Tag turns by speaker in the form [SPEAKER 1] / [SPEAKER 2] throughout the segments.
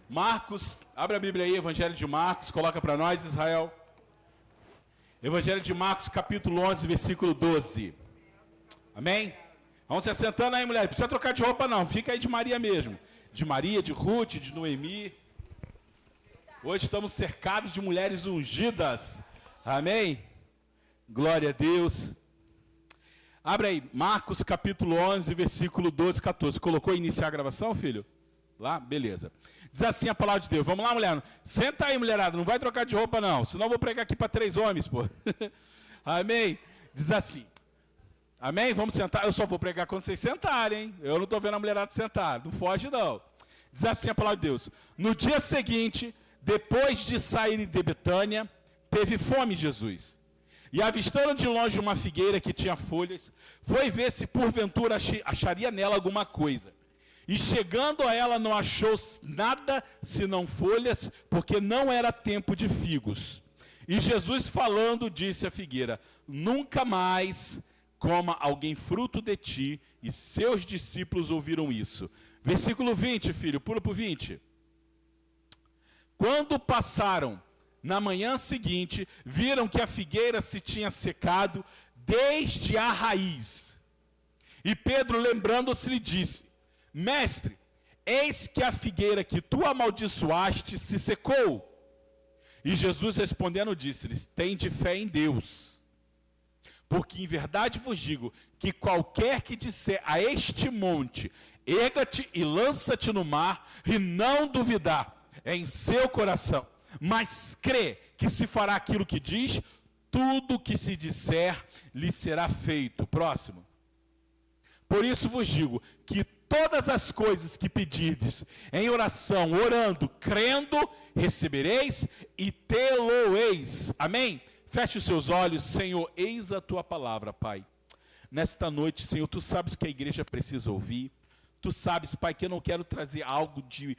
[SPEAKER 1] Marcos, abre a Bíblia aí, Evangelho de Marcos, coloca para nós, Israel. Evangelho de Marcos, capítulo 11, versículo 12. Amém? Vamos se assentando aí, mulher. Não precisa trocar de roupa, não. Fica aí de Maria mesmo. De Maria, de Ruth, de Noemi. Hoje estamos cercados de mulheres ungidas. Amém? Glória a Deus. Abre aí, Marcos, capítulo 11, versículo 12, 14. Colocou iniciar a gravação, filho? Lá? Beleza. Diz assim a palavra de Deus. Vamos lá, mulher. Senta aí, mulherada. Não vai trocar de roupa, não. Senão eu vou pregar aqui para 3 homens, pô. Amém? Diz assim. Amém? Vamos sentar. Eu só vou pregar quando vocês sentarem, hein? Eu não estou vendo a mulherada sentar. Não foge, não. Diz assim a palavra de Deus. No dia seguinte, depois de sair de Betânia, teve fome Jesus. E avistando de longe uma figueira que tinha folhas, foi ver se porventura acharia nela alguma coisa. E chegando a ela não achou nada senão folhas, porque não era tempo de figos. E Jesus falando disse à figueira, nunca mais coma alguém fruto de ti. E seus discípulos ouviram isso. Versículo 20, filho, pula para o 20. Quando passaram na manhã seguinte, viram que a figueira se tinha secado desde a raiz. E Pedro, lembrando-se, lhe disse, mestre, eis que a figueira que tu amaldiçoaste se secou. E Jesus respondendo disse-lhes, tende fé em Deus. Porque em verdade vos digo, que qualquer que disser a este monte, erga-te e lança-te no mar, e não duvidar em seu coração, mas crê que se fará aquilo que diz, tudo que se disser lhe será feito. Próximo. Por isso vos digo, que todas as coisas que pedirdes em oração, orando, crendo, recebereis e tê-lo-eis. Amém? Feche os seus olhos, Senhor, eis a tua palavra, Pai. Nesta noite, Senhor, tu sabes que a igreja precisa ouvir. Tu sabes, Pai, que eu não quero trazer algo de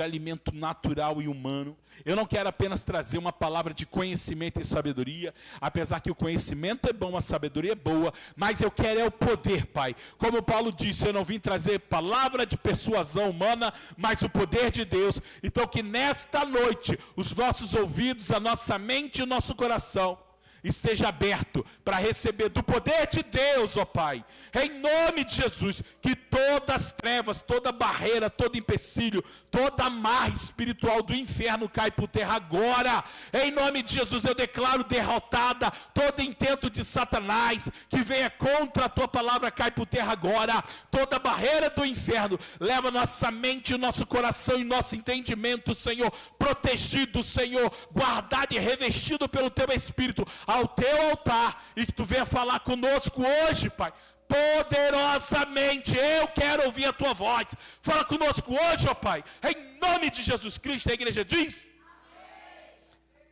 [SPEAKER 1] alimento natural e humano. Eu não quero apenas trazer uma palavra de conhecimento e sabedoria. Apesar que o conhecimento é bom, a sabedoria é boa. Mas eu quero é o poder, Pai. Como Paulo disse, eu não vim trazer palavra de persuasão humana, mas o poder de Deus. Então que nesta noite, os nossos ouvidos, a nossa mente e o nosso coração esteja aberto para receber do poder de Deus, ó Pai, em nome de Jesus, que todas as trevas, toda barreira, todo empecilho, toda amarra espiritual do inferno cai por terra agora, em nome de Jesus. Eu declaro derrotada todo intento de Satanás que venha contra a tua palavra, cai por terra agora. Toda barreira do inferno leva nossa mente, nosso coração e nosso entendimento, Senhor, protegido, Senhor, guardado e revestido pelo teu Espírito ao teu altar, e que tu venha falar conosco hoje, Pai, poderosamente. Eu quero ouvir a tua voz. Fala conosco hoje, ó Pai, em nome de Jesus Cristo. A igreja diz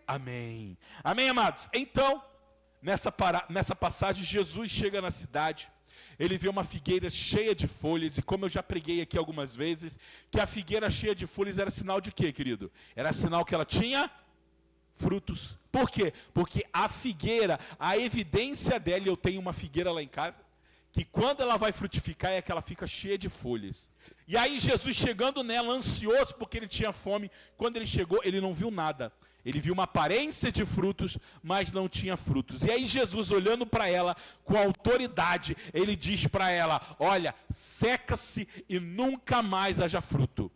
[SPEAKER 1] amém. Amém, amados. Então, nessa passagem, Jesus chega na cidade. Ele vê uma figueira cheia de folhas, e como eu já preguei aqui algumas vezes, que a figueira cheia de folhas era sinal de quê, querido? Era sinal que ela tinha frutos. Por quê? Porque a figueira, a evidência dela, eu tenho uma figueira lá em casa, que quando ela vai frutificar é que ela fica cheia de folhas. E aí Jesus chegando nela, ansioso porque ele tinha fome, quando ele chegou, ele não viu nada. Ele viu uma aparência de frutos, mas não tinha frutos. E aí Jesus, olhando para ela com autoridade, ele diz para ela, olha, seca-se e nunca mais haja fruto.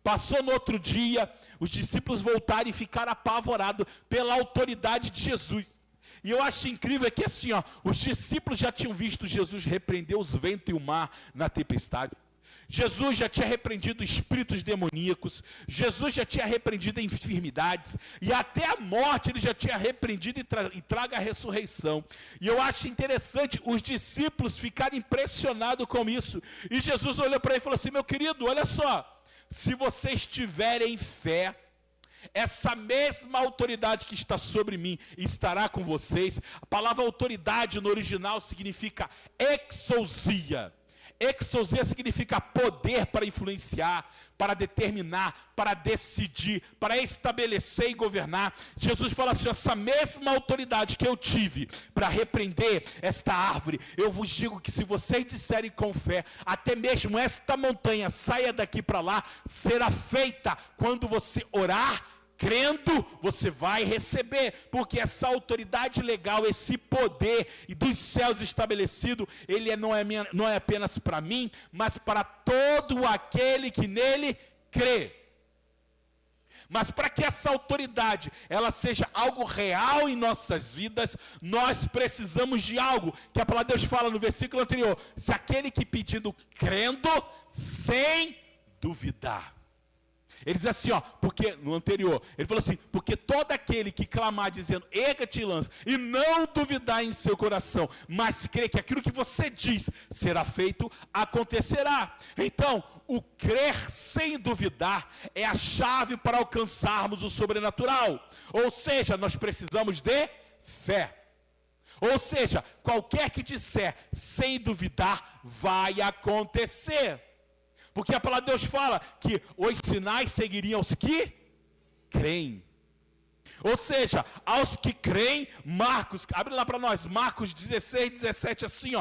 [SPEAKER 1] Passou no outro dia, os discípulos voltaram e ficaram apavorados pela autoridade de Jesus. E eu acho incrível que assim, ó, os discípulos já tinham visto Jesus repreender os ventos e o mar na tempestade. Jesus já tinha repreendido espíritos demoníacos. Jesus já tinha repreendido enfermidades. E até a morte ele já tinha repreendido e traga a ressurreição. E eu acho interessante os discípulos ficarem impressionados com isso. E Jesus olhou para ele e falou assim, meu querido, olha só. Se vocês tiverem fé, essa mesma autoridade que está sobre mim estará com vocês. A palavra autoridade no original significa exousia. Exousia significa poder para influenciar, para determinar, para decidir, para estabelecer e governar. Jesus fala assim: essa mesma autoridade que eu tive para repreender esta árvore, eu vos digo que se vocês disserem com fé, até mesmo esta montanha saia daqui para lá, será feita. Quando você orar, crendo, você vai receber, porque essa autoridade legal, esse poder e dos céus estabelecido, ele não é apenas para mim, mas para todo aquele que nele crê. Mas para que essa autoridade, ela seja algo real em nossas vidas, nós precisamos de algo, que a palavra de Deus fala no versículo anterior: se aquele que pedindo, crendo, sem duvidar. Ele diz assim, porque no anterior, ele falou assim: porque todo aquele que clamar dizendo, erga-te e lança, e não duvidar em seu coração, mas crer que aquilo que você diz será feito, acontecerá. Então, o crer sem duvidar é a chave para alcançarmos o sobrenatural. Ou seja, nós precisamos de fé. Ou seja, qualquer que disser sem duvidar, vai acontecer. Porque a palavra de Deus fala que os sinais seguiriam aos que creem. Ou seja, aos que creem, Marcos, abre lá para nós, Marcos 16, 17, assim,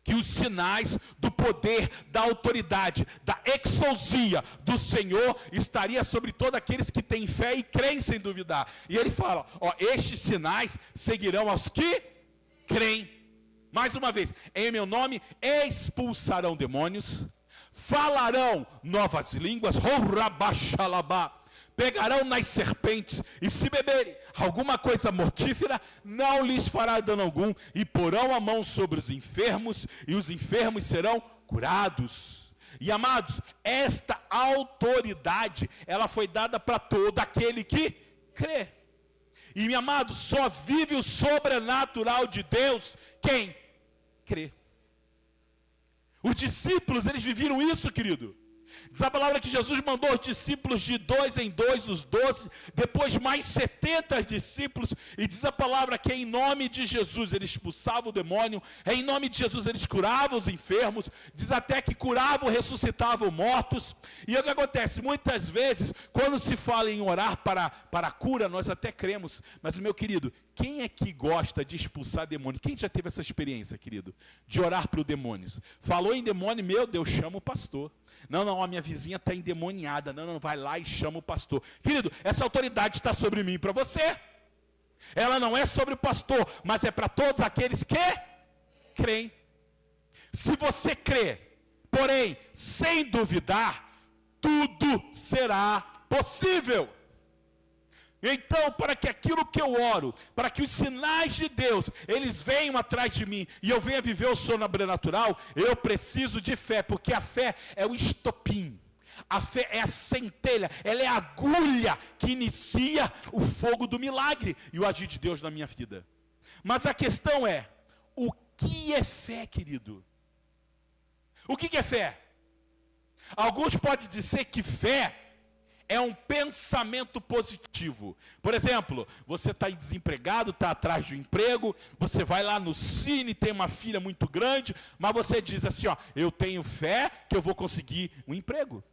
[SPEAKER 1] que os sinais do poder, da autoridade, da exousia do Senhor estaria sobre todos aqueles que têm fé e creem sem duvidar. E ele fala, estes sinais seguirão aos que creem. Mais uma vez, em meu nome expulsarão demônios, falarão novas línguas, pegarão nas serpentes, e se beberem alguma coisa mortífera, não lhes fará dano algum, e porão a mão sobre os enfermos, e os enfermos serão curados. E amados, esta autoridade, ela foi dada para todo aquele que crê. E meu amado, só vive o sobrenatural de Deus quem crê. Os discípulos, eles viviram isso, querido. Diz a palavra que Jesus mandou os discípulos de 2 em 2, os 12, depois mais 70 discípulos, e diz a palavra que em nome de Jesus eles expulsavam o demônio, em nome de Jesus eles curavam os enfermos, diz até que curavam, ressuscitavam mortos. E o que acontece? Muitas vezes, quando se fala em orar para a cura, nós até cremos, mas meu querido, quem é que gosta de expulsar demônio? Quem já teve essa experiência, querido? De orar para os demônios. Falou em demônio, meu Deus, chama o pastor. Não, a minha vizinha está endemoniada. Não, vai lá e chama o pastor. Querido, essa autoridade está sobre mim e para você. Ela não é sobre o pastor, mas é para todos aqueles que creem. Se você crê, porém, sem duvidar, tudo será possível. Então, para que aquilo que eu oro, para que os sinais de Deus, eles venham atrás de mim, e eu venha viver o sobrenatural, eu preciso de fé, porque a fé é o estopim, a fé é a centelha, ela é a agulha que inicia o fogo do milagre, e o agir de Deus na minha vida. Mas a questão é, o que é fé, querido? O que é fé? Alguns podem dizer que fé é um pensamento positivo. Por exemplo, você está desempregado, está atrás de um emprego, você vai lá no Cine, tem uma fila muito grande, mas você diz assim, eu tenho fé que eu vou conseguir um emprego.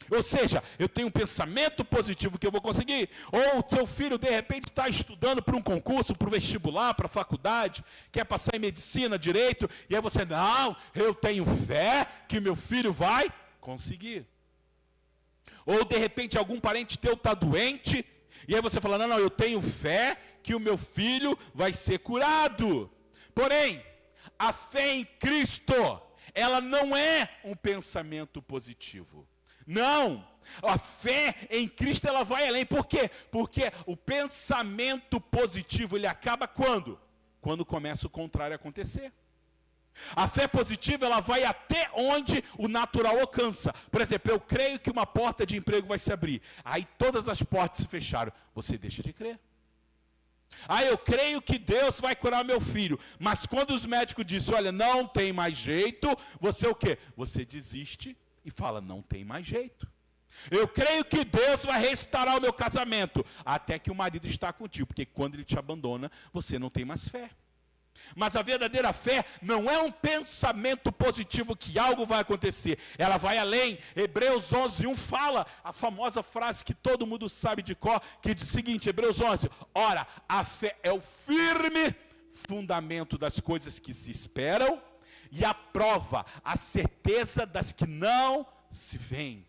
[SPEAKER 1] Ou seja, eu tenho um pensamento positivo que eu vou conseguir. Ou o seu filho, de repente, está estudando para um concurso, para o vestibular, para a faculdade, quer passar em medicina, direito, e aí você, não, eu tenho fé que meu filho vai conseguir. Ou de repente algum parente teu está doente, e aí você fala, não, eu tenho fé que o meu filho vai ser curado. Porém, a fé em Cristo, ela não é um pensamento positivo. Não, a fé em Cristo, ela vai além. Por quê? Porque o pensamento positivo, ele acaba quando? Quando começa o contrário a acontecer. A fé positiva, ela vai até onde o natural alcança. Por exemplo, eu creio que uma porta de emprego vai se abrir. Aí todas as portas se fecharam. Você deixa de crer. Eu creio que Deus vai curar meu filho. Mas quando os médicos dizem, olha, não tem mais jeito, você o quê? Você desiste e fala, não tem mais jeito. Eu creio que Deus vai restaurar o meu casamento. Até que o marido está contigo. Porque quando ele te abandona, você não tem mais fé. Mas a verdadeira fé não é um pensamento positivo que algo vai acontecer. Ela vai além. Hebreus 11:1 fala a famosa frase que todo mundo sabe de cor, que diz o seguinte, Hebreus 11, ora, a fé é o firme fundamento das coisas que se esperam e a prova, a certeza das que não se veem.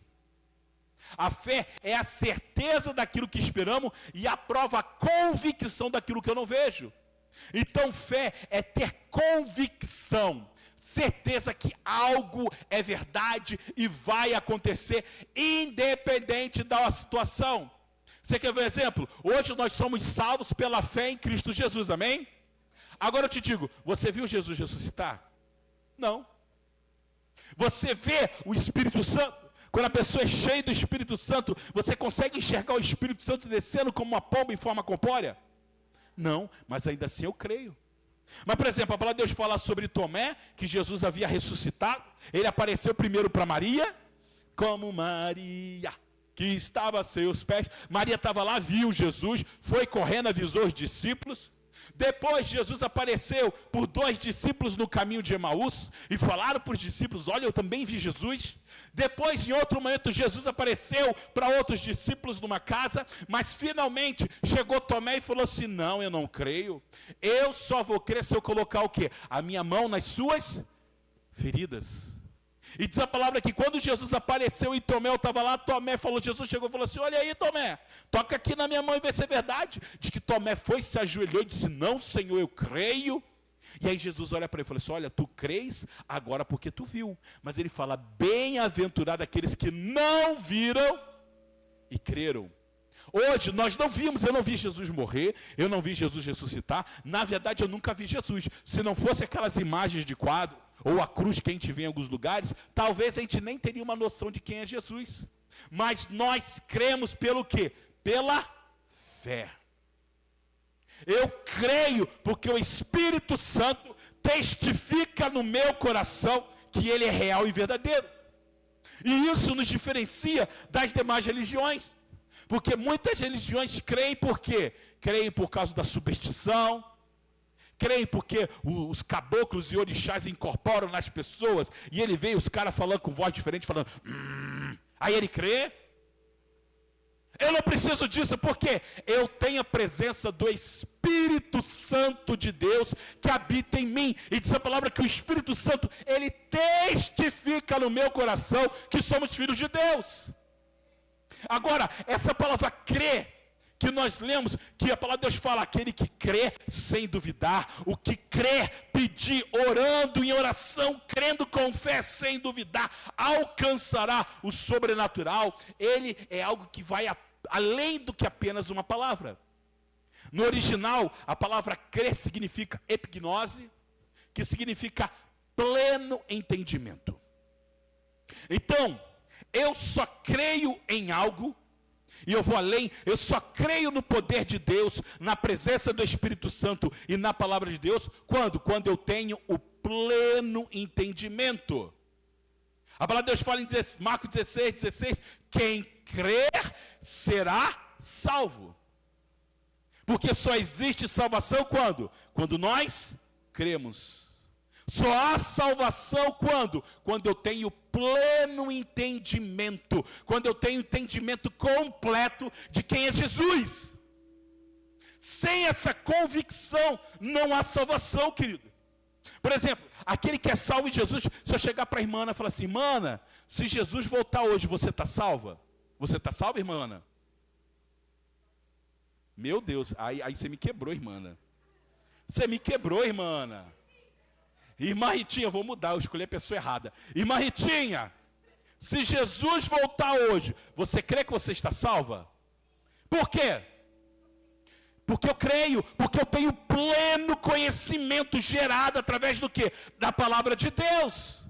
[SPEAKER 1] A fé é a certeza daquilo que esperamos e a prova, a convicção daquilo que eu não vejo. Então fé é ter convicção, certeza que algo é verdade e vai acontecer, independente da situação. Você quer ver um exemplo? Hoje nós somos salvos pela fé em Cristo Jesus, amém? Agora eu te digo, você viu Jesus ressuscitar? Não. Você vê o Espírito Santo? Quando a pessoa é cheia do Espírito Santo, você consegue enxergar o Espírito Santo descendo como uma pomba em forma corpórea? Não, mas ainda assim eu creio. Mas, por exemplo, a palavra de Deus fala sobre Tomé, que Jesus havia ressuscitado. Ele apareceu primeiro para Maria, como Maria, que estava a seus pés. Maria estava lá, viu Jesus, foi correndo, avisou os discípulos. Depois Jesus apareceu por 2 discípulos no caminho de Emaús e falaram para os discípulos, olha, eu também vi Jesus. Depois, em outro momento, Jesus apareceu para outros discípulos numa casa, mas finalmente chegou Tomé e falou assim, não, eu não creio. Eu só vou crer se eu colocar o quê? A minha mão nas suas feridas. E diz a palavra que quando Jesus apareceu e Tomé estava lá, Tomé falou, Jesus chegou e falou assim, olha aí Tomé, toca aqui na minha mão e vê se é verdade. Diz que Tomé foi, se ajoelhou e disse, não Senhor, eu creio. E aí Jesus olha para ele e fala assim, olha, tu crês agora porque tu viu. Mas ele fala, bem-aventurado aqueles que não viram e creram. Hoje nós não vimos, eu não vi Jesus morrer, eu não vi Jesus ressuscitar. Na verdade eu nunca vi Jesus. Se não fosse aquelas imagens de quadro, ou a cruz que a gente vê em alguns lugares, talvez a gente nem teria uma noção de quem é Jesus. Mas nós cremos pelo quê? Pela fé. Eu creio porque o Espírito Santo testifica no meu coração que ele é real e verdadeiro. E isso nos diferencia das demais religiões. Porque muitas religiões creem por quê? Creem por causa da superstição, creem porque os caboclos e orixás incorporam nas pessoas, e ele vê os caras falando com voz diferente, falando, aí ele crê. Eu não preciso disso, porque eu tenho a presença do Espírito Santo de Deus que habita em mim. E diz a palavra que o Espírito Santo, ele testifica no meu coração que somos filhos de Deus. Agora, essa palavra crer, que nós lemos, que a palavra de Deus fala, aquele que crê sem duvidar, o que crê, pedir, orando em oração, crendo com fé, sem duvidar, alcançará o sobrenatural. Ele é algo que vai além do que apenas uma palavra. No original, a palavra crer significa epignose, que significa pleno entendimento. Então, eu só creio em algo, e eu vou além, eu só creio no poder de Deus, na presença do Espírito Santo e na palavra de Deus, quando? Quando eu tenho o pleno entendimento. A palavra de Deus fala em Marcos 16, quem crer será salvo. Porque só existe salvação quando? Quando nós cremos. Só há salvação quando? Quando eu tenho pleno entendimento, quando eu tenho entendimento completo de quem é Jesus. Sem essa convicção não há salvação, querido. Por exemplo, aquele que é salvo em Jesus, se eu chegar para a irmã Ana e falar assim, irmã, se Jesus voltar hoje, você está salva? Você está salva, irmã Ana? Meu Deus, aí você me quebrou, irmã Ana. Você me quebrou, irmã Ana. Irmã Ritinha, eu vou mudar, eu escolhi a pessoa errada. Irmã Ritinha, se Jesus voltar hoje, você crê que você está salva? Por quê? Porque eu creio, porque eu tenho pleno conhecimento gerado através do quê? Da palavra de Deus.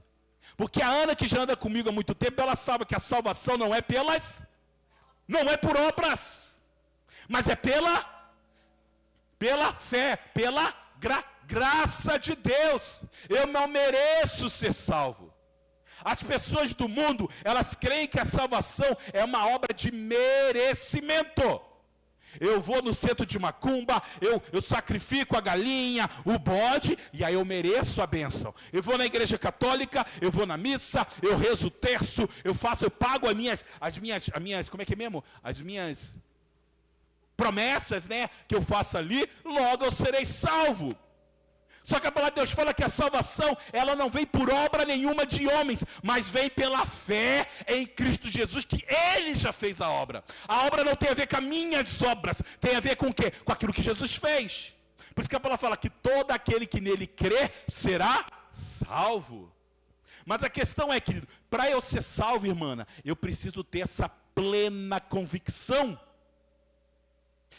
[SPEAKER 1] Porque a Ana, que já anda comigo há muito tempo, ela sabe que a salvação não é por obras, mas é pela fé, pela graça de Deus. Eu não mereço ser salvo. As pessoas do mundo, elas creem que a salvação é uma obra de merecimento. Eu vou no centro de macumba, eu sacrifico a galinha, o bode, e aí eu mereço a bênção. Eu vou na igreja católica, eu vou na missa, eu rezo o terço, eu pago as minhas, como é que é mesmo? As minhas promessas, né, que eu faço ali, logo eu serei salvo. Só que a palavra de Deus fala que a salvação, ela não vem por obra nenhuma de homens, mas vem pela fé em Cristo Jesus, que Ele já fez a obra. A obra não tem a ver com as minhas obras, tem a ver com o quê? Com aquilo que Jesus fez. Por isso que a palavra fala que todo aquele que nele crê será salvo. Mas a questão é, querido, para eu ser salvo, irmã, eu preciso ter essa plena convicção.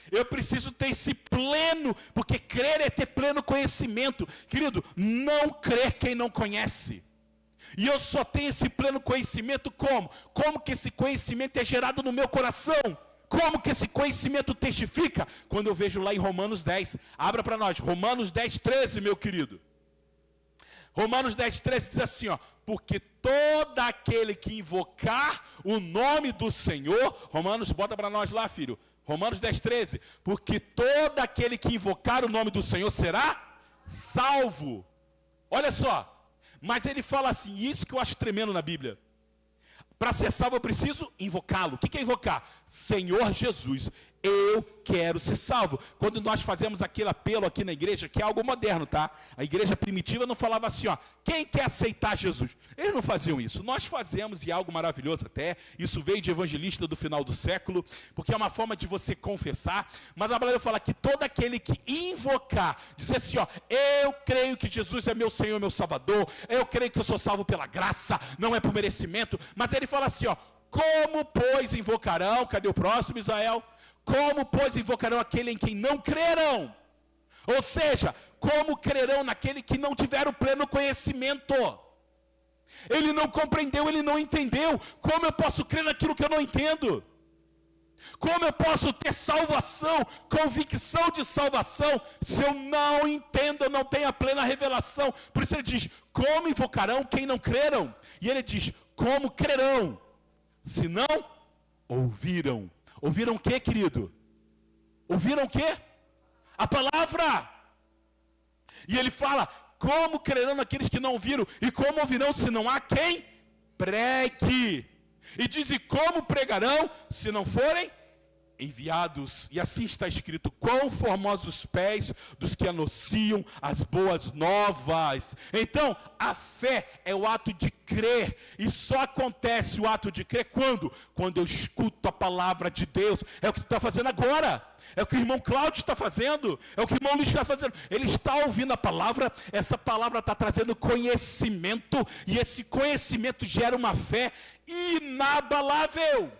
[SPEAKER 1] Eu preciso ter esse pleno, porque crer é ter pleno conhecimento. Querido, não crer quem não conhece. E eu só tenho esse pleno conhecimento como? Como que esse conhecimento é gerado no meu coração? Como que esse conhecimento testifica? Quando eu vejo lá em Romanos 10. Abra para nós, Romanos 10, 13, meu querido. Romanos 10, 13 diz assim, ó. Porque todo aquele que invocar o nome do Senhor, Romanos, bota para nós lá, filho. Romanos 10, 13, porque todo aquele que invocar o nome do Senhor será salvo. Olha só, mas ele fala assim, isso que eu acho tremendo na Bíblia. Para ser salvo eu preciso invocá-lo. O que é invocar? Senhor Jesus, eu quero ser salvo. Quando nós fazemos aquele apelo aqui na igreja, que é algo moderno, tá? A igreja primitiva não falava assim, ó, quem quer aceitar Jesus? Eles não faziam isso. Nós fazemos, e é algo maravilhoso até. Isso veio de evangelista do final do século, porque é uma forma de você confessar. Mas a palavra fala que todo aquele que invocar, dizer assim, ó, eu creio que Jesus é meu Senhor, meu Salvador, eu creio que eu sou salvo pela graça, não é por merecimento. Mas ele fala assim, ó, como pois invocarão, cadê o próximo, Israel? Como pois invocarão aquele em quem não crerão? Ou seja, como crerão naquele que não tiver o pleno conhecimento? Ele não compreendeu, ele não entendeu. Como eu posso crer naquilo que eu não entendo? Como eu posso ter salvação, convicção de salvação, se eu não entendo, eu não tenho a plena revelação? Por isso ele diz, como invocarão quem não creram? E ele diz, como crerão, se não ouviram? Ouviram o que, querido? Ouviram o que? A palavra. E ele fala, como crerão aqueles que não ouviram? E como ouvirão se não há quem pregue? E diz, e como pregarão se não forem enviados? E assim está escrito, quão formosos os pés dos que anunciam as boas novas. Então, a fé é o ato de crer, e só acontece o ato de crer quando? Quando eu escuto a palavra de Deus. É o que tu está fazendo agora, é o que o irmão Cláudio está fazendo, é o que o irmão Luiz está fazendo. Ele está ouvindo a palavra, essa palavra está trazendo conhecimento, e esse conhecimento gera uma fé inabalável.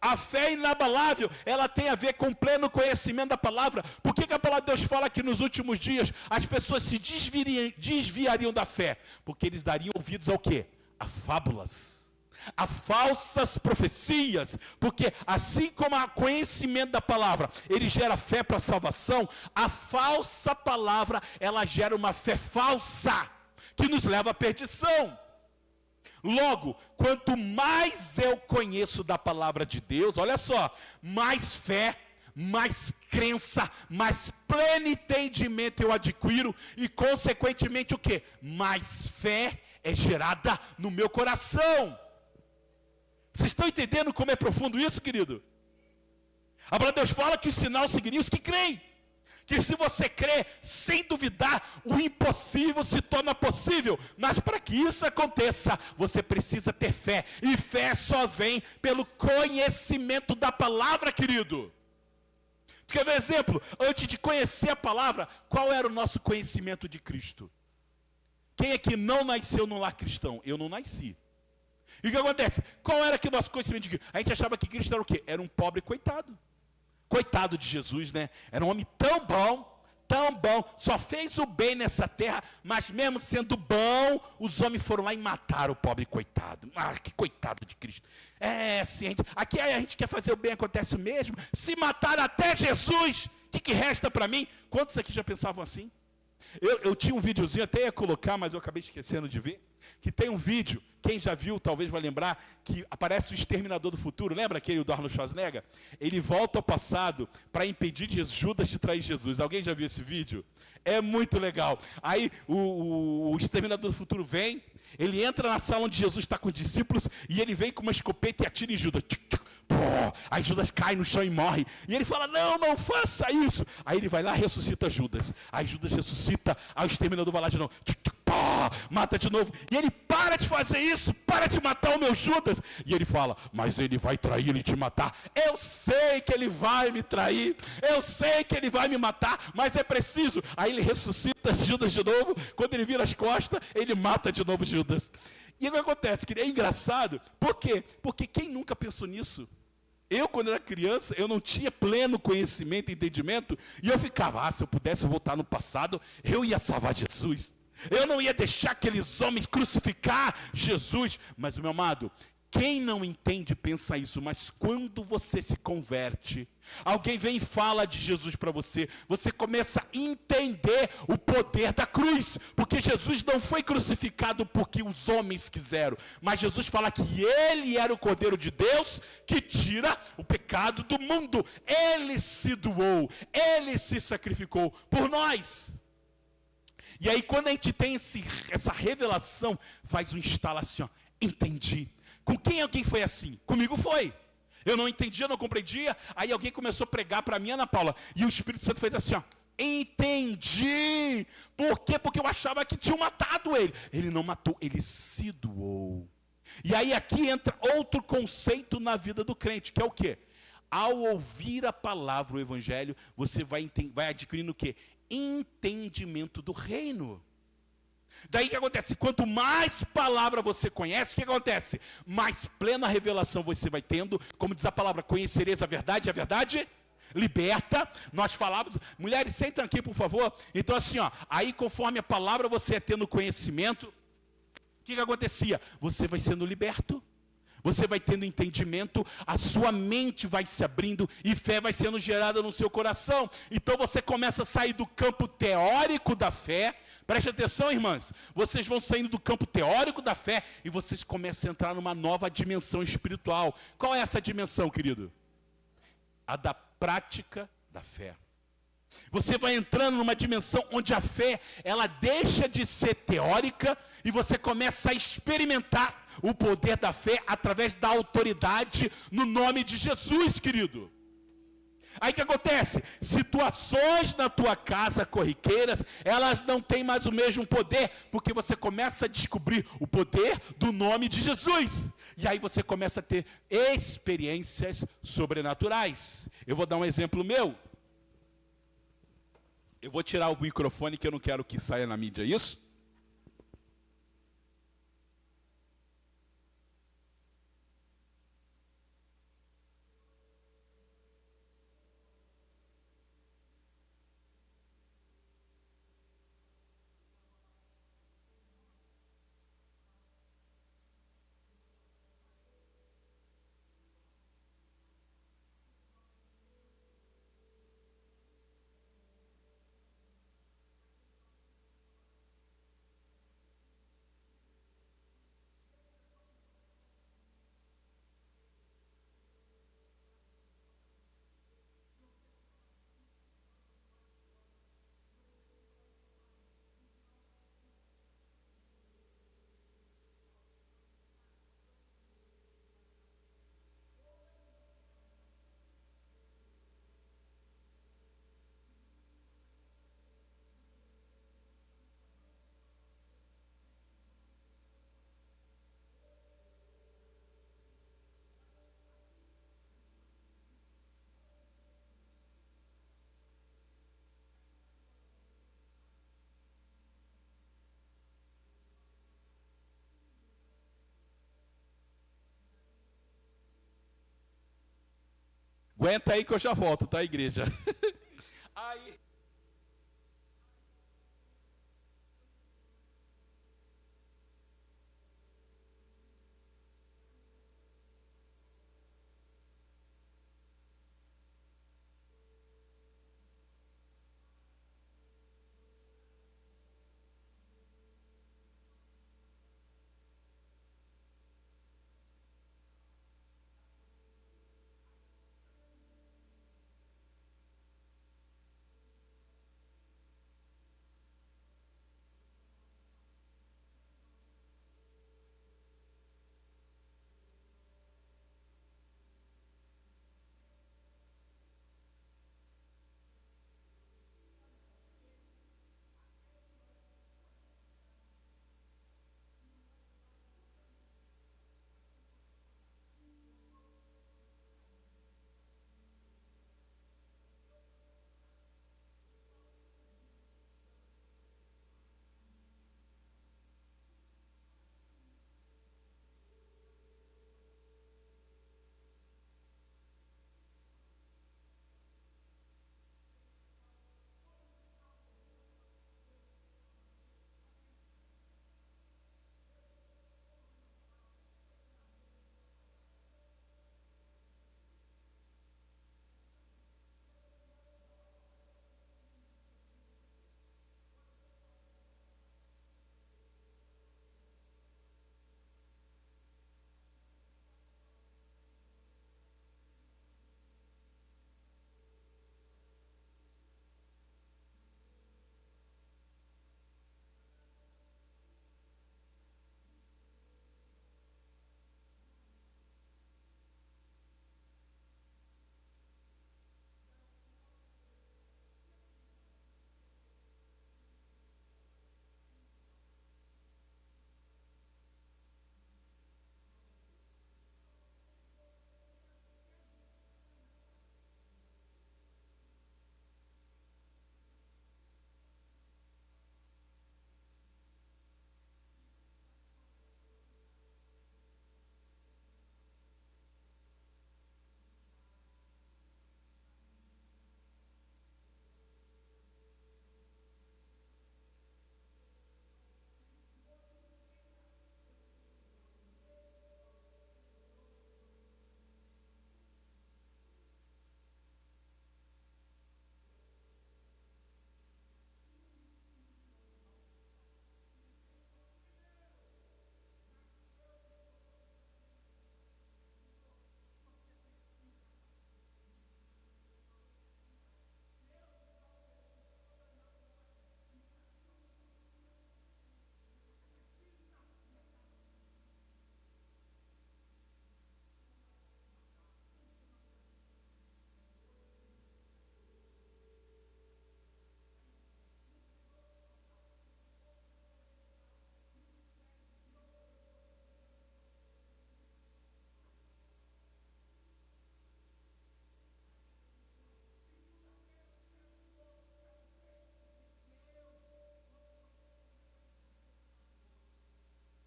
[SPEAKER 1] A fé inabalável, ela tem a ver com pleno conhecimento da palavra. Por que a palavra de Deus fala que nos últimos dias as pessoas se desviariam da fé? Porque eles dariam ouvidos ao quê? A fábulas, a falsas profecias. Porque assim como o conhecimento da palavra, ele gera fé para a salvação, a falsa palavra, ela gera uma fé falsa, que nos leva à perdição. Logo, quanto mais eu conheço da palavra de Deus, olha só, mais fé, mais crença, mais pleno entendimento eu adquiro, e consequentemente o quê? Mais fé é gerada no meu coração. Vocês estão entendendo como é profundo isso, querido? A palavra de Deus fala que os sinais seguiriam os que creem. Que se você crê sem duvidar, o impossível se torna possível. Mas para que isso aconteça, você precisa ter fé. E fé só vem pelo conhecimento da palavra, querido. Quer ver exemplo? Antes de conhecer a palavra, qual era o nosso conhecimento de Cristo? Quem é que não nasceu num lar cristão? Eu não nasci. E o que acontece? Qual era que o nosso conhecimento de Cristo? A gente achava que Cristo era o quê? Era um pobre coitado. Coitado de Jesus, né? Era um homem tão bom, só fez o bem nessa terra, mas mesmo sendo bom, os homens foram lá e mataram o pobre coitado. Ah, que coitado de Cristo. É, assim, aqui a gente quer fazer o bem, acontece o mesmo. Se mataram até Jesus, o que resta para mim? Quantos aqui já pensavam assim? Eu tinha um videozinho, até ia colocar, mas eu acabei esquecendo de ver. Que tem um vídeo, quem já viu talvez vai lembrar, que aparece o Exterminador do Futuro. Lembra aquele do Arnold Schwarzenegger? Ele volta ao passado para impedir Judas de trair Jesus. Alguém já viu esse vídeo? É muito legal. Aí o Exterminador do Futuro vem, ele entra na sala onde Jesus está com os discípulos e ele vem com uma escopeta e atira em Judas. Pô, aí Judas cai no chão e morre. E ele fala, não faça isso. Aí ele vai lá e ressuscita Judas. Aí Judas ressuscita, aí o Exterminador vai lá de novo. Mata de novo. E ele para de fazer isso, para de matar o meu Judas. E ele fala, mas ele vai trair, ele te matar. Eu sei que ele vai me trair, eu sei que ele vai me matar, mas é preciso. Aí ele ressuscita Judas de novo. Quando ele vira as costas, ele mata de novo Judas. E o que acontece? É engraçado. Por quê? Porque quem nunca pensou nisso? Eu, quando era criança, eu não tinha pleno conhecimento e entendimento. E eu ficava, se eu pudesse voltar no passado, eu ia salvar Jesus. Eu não ia deixar aqueles homens crucificar Jesus. Mas, meu amado, quem não entende pensa isso, mas quando você se converte, alguém vem e fala de Jesus para você, você começa a entender o poder da cruz, porque Jesus não foi crucificado porque os homens quiseram, mas Jesus fala que ele era o Cordeiro de Deus que tira o pecado do mundo. Ele se doou, ele se sacrificou por nós. E aí quando a gente tem essa revelação, faz um estalo assim, entendi. Com quem alguém foi assim? Comigo foi. Eu não entendia, não compreendia. Aí alguém começou a pregar para mim, Ana Paula. E o Espírito Santo fez assim, entendi. Por quê? Porque eu achava que tinham matado ele. Ele não matou, ele se doou. E aí aqui entra outro conceito na vida do crente, que é o quê? Ao ouvir a palavra, o evangelho, você vai adquirindo o quê? Entendimento do reino. Daí o que acontece? Quanto mais palavra você conhece, o que acontece? Mais plena revelação você vai tendo. Como diz a palavra, conhecereis a verdade liberta. Nós falávamos, mulheres, sentam aqui por favor. Então assim, aí conforme a palavra você é tendo conhecimento, o que acontecia? Você vai sendo liberto. Você vai tendo entendimento, a sua mente vai se abrindo e fé vai sendo gerada no seu coração. Então você começa a sair do campo teórico da fé. Preste atenção, irmãs. Vocês vão saindo do campo teórico da fé e vocês começam a entrar numa nova dimensão espiritual. Qual é essa dimensão, querido? A da prática da fé. Você vai entrando numa dimensão onde a fé, ela deixa de ser teórica e você começa a experimentar o poder da fé através da autoridade no nome de Jesus, querido. Aí o que acontece? Situações na tua casa corriqueiras, elas não têm mais o mesmo poder, porque você começa a descobrir o poder do nome de Jesus. E aí você começa a ter experiências sobrenaturais. Eu vou dar um exemplo meu. Eu vou tirar o microfone que eu não quero que saia na mídia, isso? Aguenta aí que eu já volto, tá, igreja? Aí...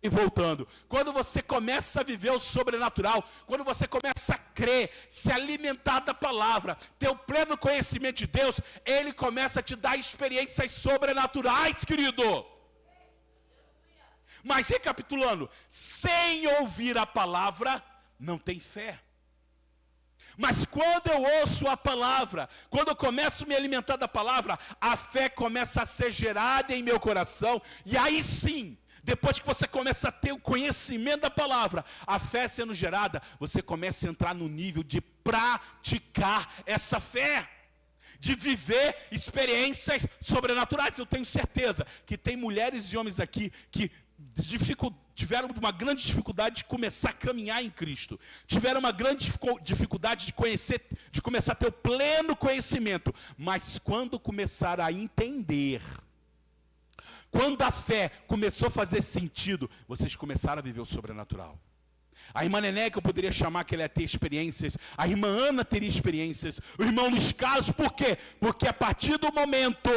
[SPEAKER 1] E voltando, quando você começa a viver o sobrenatural, quando você começa a crer, se alimentar da palavra, ter o pleno conhecimento de Deus, Ele começa a te dar experiências sobrenaturais, querido. Mas recapitulando, sem ouvir a palavra, não tem fé. Mas quando eu ouço a palavra, quando eu começo a me alimentar da palavra, a fé começa a ser gerada em meu coração, e aí sim, depois que você começa a ter o conhecimento da palavra, a fé sendo gerada, você começa a entrar no nível de praticar essa fé, de viver experiências sobrenaturais. Eu tenho certeza que tem mulheres e homens aqui que tiveram uma grande dificuldade de começar a caminhar em Cristo, tiveram uma grande dificuldade de conhecer, de começar a ter o pleno conhecimento, mas quando começaram a entender, quando a fé começou a fazer sentido, vocês começaram a viver o sobrenatural. A irmã Nené, que eu poderia chamar que ela ia ter experiências, a irmã Ana teria experiências, o irmão Luiz Carlos, por quê? Porque a partir do momento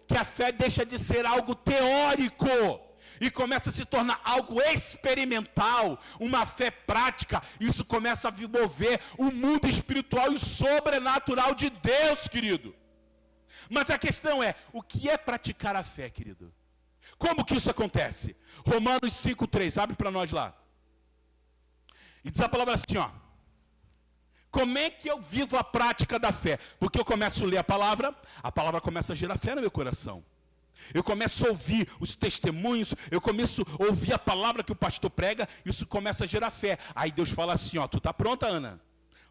[SPEAKER 1] que a fé deixa de ser algo teórico e começa a se tornar algo experimental, uma fé prática, isso começa a mover o mundo espiritual e sobrenatural de Deus, querido. Mas a questão é, o que é praticar a fé, querido? Como que isso acontece? Romanos 5,3, abre para nós lá. E diz a palavra assim, ó. Como é que eu vivo a prática da fé? Porque eu começo a ler a palavra começa a gerar fé no meu coração. Eu começo a ouvir os testemunhos, eu começo a ouvir a palavra que o pastor prega, isso começa a gerar fé. Aí Deus fala assim, ó, tu tá pronta, Ana?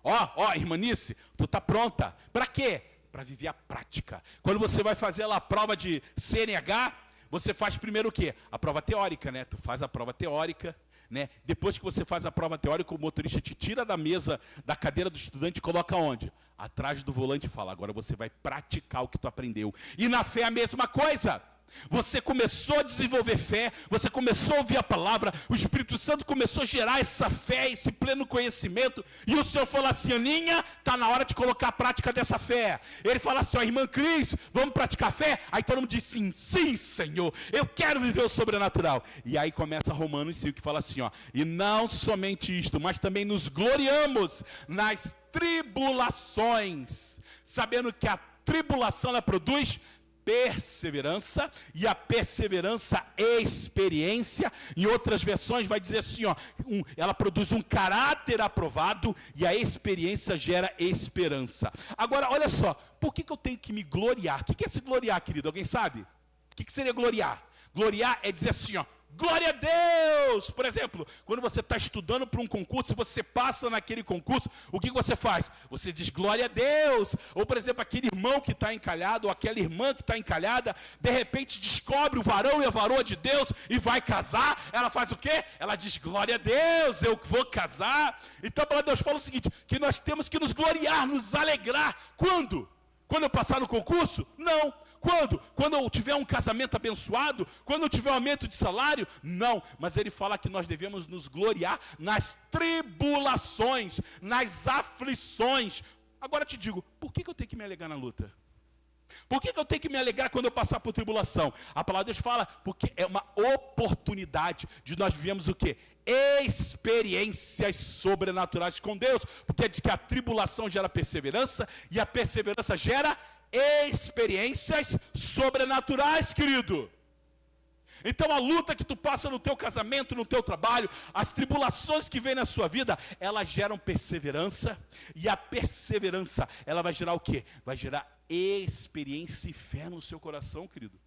[SPEAKER 1] Ó, irmanice, tu tá pronta. Para quê? Para viver a prática. Quando você vai fazer lá a prova de CNH, você faz primeiro o quê? A prova teórica, né? Tu faz a prova teórica, né? Depois que você faz a prova teórica, o motorista te tira da mesa, da cadeira do estudante e coloca onde? Atrás do volante e fala, agora você vai praticar o que tu aprendeu. E na fé a mesma coisa. Você começou a desenvolver fé, você começou a ouvir a palavra, o Espírito Santo começou a gerar essa fé, esse pleno conhecimento, e o Senhor falou assim, Aninha, está na hora de colocar a prática dessa fé. Ele fala assim, ó, irmã Cris, vamos praticar fé? Aí todo mundo diz sim, sim, Senhor, eu quero viver o sobrenatural. E aí começa Romanos 5, que fala assim, ó, e não somente isto, mas também nos gloriamos nas tribulações, sabendo que a tribulação ela produz perseverança, e a perseverança experiência. Em outras versões vai dizer assim, ó, ela produz um caráter aprovado, e a experiência gera esperança. Agora, olha só, por que eu tenho que me gloriar? O que é se gloriar, querido? Alguém sabe? O que seria gloriar? Gloriar é dizer assim, ó, glória a Deus! Por exemplo, quando você está estudando para um concurso, e você passa naquele concurso, o que você faz? Você diz glória a Deus! Ou, por exemplo, aquele irmão que está encalhado, ou aquela irmã que está encalhada, de repente descobre o varão e a varoa de Deus e vai casar, ela faz o quê? Ela diz glória a Deus, eu vou casar. Então a palavra de Deus fala o seguinte, que nós temos que nos gloriar, nos alegrar. Quando? Quando eu passar no concurso? Não. Quando? Quando eu tiver um casamento abençoado? Quando eu tiver um aumento de salário? Não, mas ele fala que nós devemos nos gloriar nas tribulações, nas aflições. Agora eu te digo, por que eu tenho que me alegrar na luta? Por que eu tenho que me alegrar quando eu passar por tribulação? A palavra de Deus fala, porque é uma oportunidade de nós vivemos o quê? Experiências sobrenaturais com Deus, porque diz que a tribulação gera perseverança, e a perseverança gera experiências sobrenaturais, querido. Então a luta que tu passa no teu casamento, no teu trabalho, as tribulações que vêm na sua vida, elas geram perseverança, e a perseverança, ela vai gerar o quê? Vai gerar experiência e fé no seu coração, querido.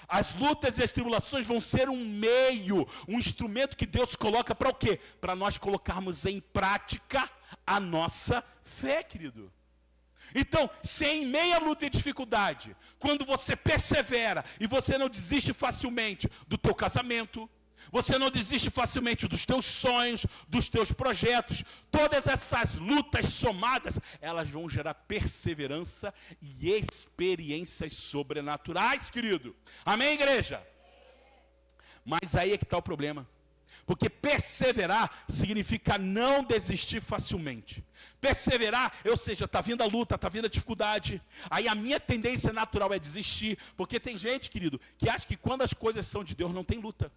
[SPEAKER 1] As lutas e as tribulações vão ser um meio, um instrumento que Deus coloca para o quê? Para nós colocarmos em prática a nossa fé, querido. Então, se em meia luta e dificuldade, quando você persevera e você não desiste facilmente do teu casamento, você não desiste facilmente dos teus sonhos, dos teus projetos, todas essas lutas somadas, elas vão gerar perseverança e experiências sobrenaturais, querido. Amém, igreja? Mas aí é que está o problema. Porque perseverar significa não desistir facilmente. Perseverar, ou seja, está vindo a luta, está vindo a dificuldade. Aí a minha tendência natural é desistir. Porque tem gente, querido, que acha que quando as coisas são de Deus não tem luta.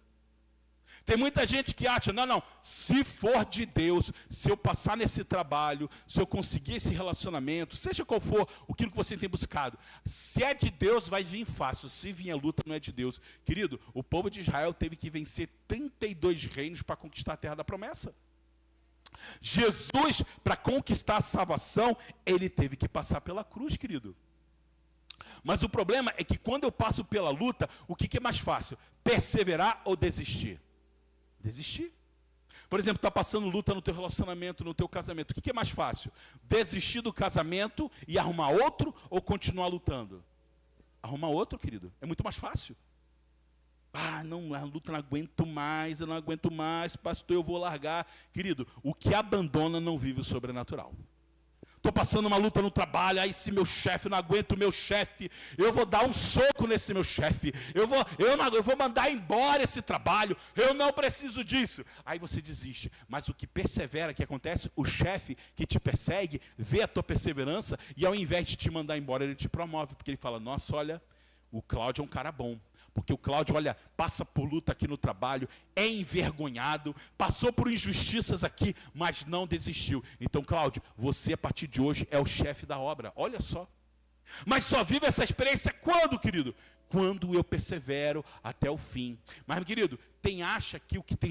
[SPEAKER 1] Tem muita gente que acha, não, se for de Deus, se eu passar nesse trabalho, se eu conseguir esse relacionamento, seja qual for aquilo que você tem buscado, se é de Deus, vai vir fácil. Se vier luta, não é de Deus. Querido, o povo de Israel teve que vencer 32 reinos para conquistar a terra da promessa. Jesus, para conquistar a salvação, ele teve que passar pela cruz, querido. Mas o problema é que quando eu passo pela luta, o que é mais fácil? Perseverar ou desistir? Desistir. Por exemplo, está passando luta no teu relacionamento, no teu casamento. O que é mais fácil? Desistir do casamento e arrumar outro ou continuar lutando? Arrumar outro, querido. É muito mais fácil. Não, a luta não aguento mais, eu não aguento mais, pastor, eu vou largar. Querido, o que abandona não vive o sobrenatural. Estou passando uma luta no trabalho, aí se meu chefe, não aguento o meu chefe, eu vou dar um soco nesse meu chefe, eu vou mandar embora esse trabalho, eu não preciso disso. Aí você desiste, mas o que persevera, o que acontece? O chefe que te persegue, vê a tua perseverança e ao invés de te mandar embora, ele te promove, porque ele fala, nossa, olha, o Cláudio é um cara bom. Porque o Cláudio, olha, passa por luta aqui no trabalho, é envergonhado, passou por injustiças aqui, mas não desistiu. Então, Cláudio, você a partir de hoje é o chefe da obra, olha só. Mas só vive essa experiência quando, querido? Quando eu persevero até o fim. Mas, querido, tem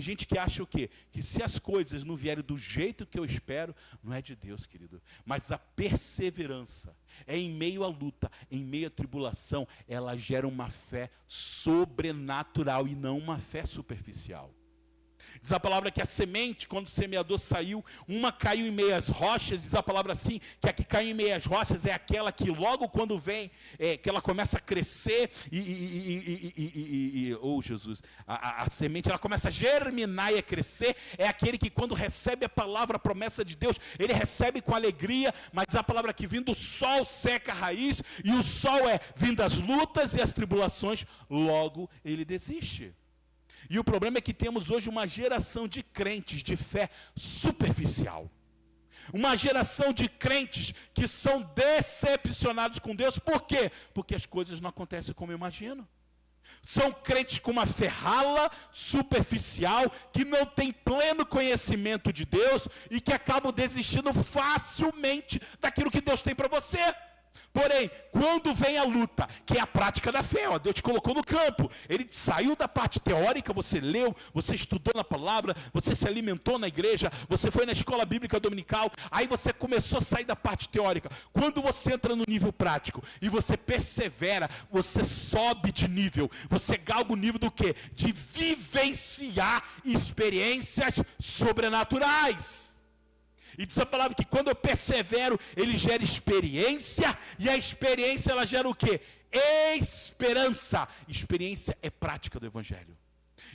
[SPEAKER 1] gente que acha o quê? Que se as coisas não vierem do jeito que eu espero, não é de Deus, querido. Mas a perseverança é em meio à luta, em meio à tribulação, ela gera uma fé sobrenatural e não uma fé superficial. Diz a palavra que a semente, quando o semeador saiu, uma caiu em meias rochas, diz a palavra assim, que a que caiu em meias rochas é aquela que logo quando vem, que ela começa a crescer Jesus, a semente ela começa a germinar e a crescer, é aquele que quando recebe a palavra, a promessa de Deus, ele recebe com alegria, mas diz a palavra que vindo o sol seca a raiz, e o sol vindo as lutas e as tribulações, logo ele desiste. E o problema é que temos hoje uma geração de crentes de fé superficial. Uma geração de crentes que são decepcionados com Deus. Por quê? Porque as coisas não acontecem como eu imagino. São crentes com uma fé rala, superficial, que não tem pleno conhecimento de Deus e que acabam desistindo facilmente daquilo que Deus tem para você. Porém, quando vem a luta, que é a prática da fé, Deus te colocou no campo, ele saiu da parte teórica, você leu, você estudou na palavra, você se alimentou na igreja, você foi na escola bíblica dominical, aí você começou a sair da parte teórica. Quando você entra no nível prático e você persevera, você sobe de nível, você galga o nível do quê? De vivenciar experiências sobrenaturais. E diz a palavra que quando eu persevero, ele gera experiência, e a experiência ela gera o quê? Esperança. Experiência é prática do evangelho.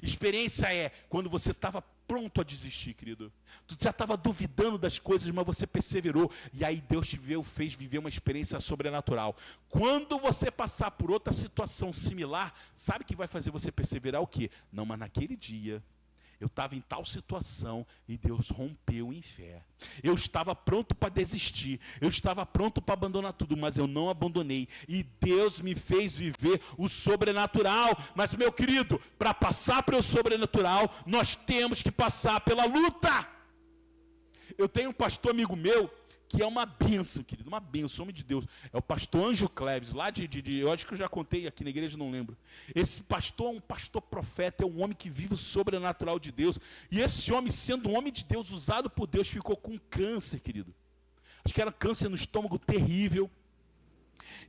[SPEAKER 1] Experiência é quando você estava pronto a desistir, querido. Tu já estava duvidando das coisas, mas você perseverou, e aí Deus te fez viver uma experiência sobrenatural. Quando você passar por outra situação similar, sabe o que vai fazer você perseverar o quê? Não, mas naquele dia eu estava em tal situação e Deus rompeu em fé. Eu estava pronto para desistir, eu estava pronto para abandonar tudo, mas eu não abandonei. E Deus me fez viver o sobrenatural. Mas, meu querido, para passar pelo sobrenatural, nós temos que passar pela luta. Eu tenho um pastor amigo meu, que é uma bênção, querido, uma bênção, homem de Deus. É o pastor Anjo Cleves, lá eu acho que eu já contei aqui na igreja, não lembro. Esse pastor é um pastor profeta, é um homem que vive o sobrenatural de Deus. E esse homem, sendo um homem de Deus, usado por Deus, ficou com câncer, querido. Acho que era câncer no estômago terrível.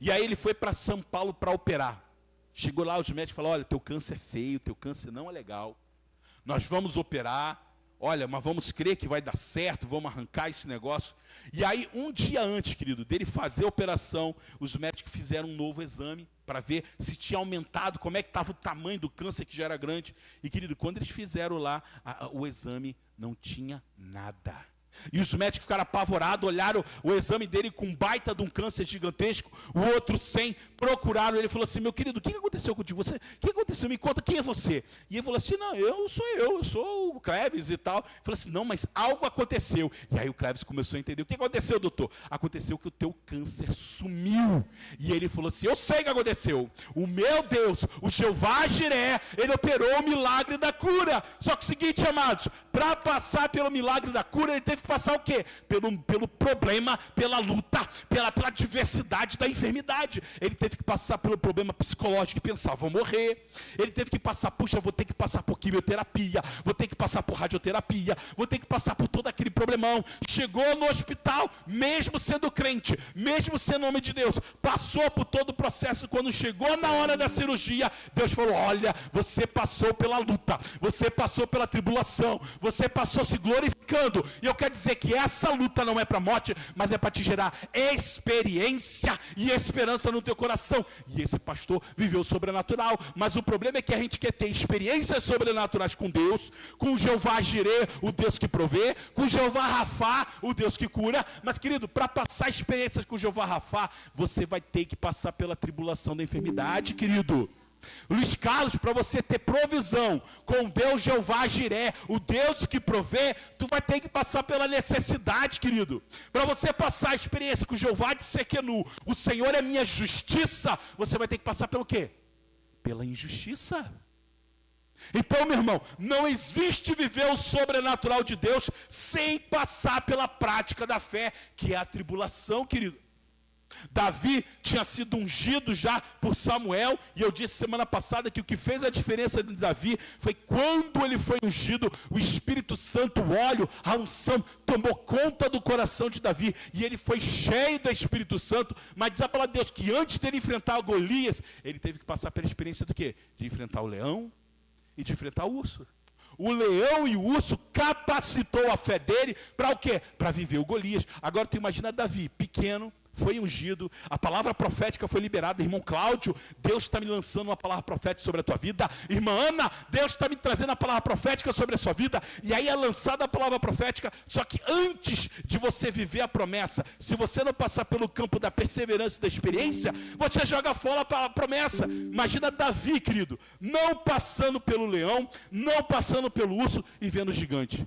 [SPEAKER 1] E aí ele foi para São Paulo para operar. Chegou lá, os médicos falaram, olha, teu câncer é feio, teu câncer não é legal. Nós vamos operar. Olha, mas vamos crer que vai dar certo, vamos arrancar esse negócio. E aí, um dia antes, querido, dele fazer a operação, os médicos fizeram um novo exame para ver se tinha aumentado, como é que estava o tamanho do câncer que já era grande. E, querido, quando eles fizeram lá o exame, não tinha nada. E os médicos ficaram apavorados, olharam o exame dele com um baita de um câncer gigantesco, o outro sem, procuraram, ele falou assim, meu querido, o que aconteceu contigo? O que aconteceu? Me conta, quem é você? E ele falou assim, não, eu sou o Cleves e tal. Ele falou assim, não, mas algo aconteceu. E aí o Cleves começou a entender, o que aconteceu, doutor? Aconteceu que o teu câncer sumiu. E ele falou assim, eu sei o que aconteceu. O meu Deus, o Jeová Jiré, ele operou o milagre da cura. Só que o seguinte, amados, para passar pelo milagre da cura, ele teve que passar o quê? Pelo problema, pela luta, pela diversidade da enfermidade. Ele teve que passar pelo problema psicológico, que pensava, vou morrer. Ele teve que passar, puxa, vou ter que passar por quimioterapia, vou ter que passar por radioterapia, vou ter que passar por todo aquele problemão. Chegou no hospital, mesmo sendo crente, mesmo sendo homem de Deus, passou por todo o processo. Quando chegou na hora da cirurgia, Deus falou, olha, você passou pela luta, você passou pela tribulação, você passou se glorificando. E eu quero dizer que essa luta não é para a morte, mas é para te gerar experiência e esperança no teu coração. E esse pastor viveu o sobrenatural, mas o problema é que a gente quer ter experiências sobrenaturais com Deus, com o Jeová Jirê, o Deus que provê, com o Jeová Rafá, o Deus que cura. Mas querido, para passar experiências com o Jeová Rafá, você vai ter que passar pela tribulação da enfermidade, querido. Luiz Carlos, para você ter provisão com Deus Jeová Jiré, o Deus que provê, tu vai ter que passar pela necessidade, querido. Para você passar a experiência com Jeová de Sequenu, o Senhor é minha justiça, você vai ter que passar pelo quê? Pela injustiça. Então, meu irmão, não existe viver o sobrenatural de Deus sem passar pela prática da fé, que é a tribulação, querido. Davi tinha sido ungido já por Samuel, e eu disse semana passada que o que fez a diferença de Davi foi quando ele foi ungido, o Espírito Santo, o óleo, a unção tomou conta do coração de Davi, e ele foi cheio do Espírito Santo. Mas diz a palavra de Deus que antes de ele enfrentar Golias, ele teve que passar pela experiência do quê? De enfrentar o leão e de enfrentar o urso. O leão e o urso capacitou a fé dele para o quê? Para viver o Golias. Agora tu imagina Davi, pequeno, foi ungido, a palavra profética foi liberada. Irmão Cláudio, Deus está me lançando uma palavra profética sobre a tua vida. Irmã Ana, Deus está me trazendo a palavra profética sobre a sua vida. E aí é lançada a palavra profética. Só que antes de você viver a promessa, se você não passar pelo campo da perseverança e da experiência, você joga fora a promessa. Imagina Davi, querido, não passando pelo leão, não passando pelo urso e vendo o gigante.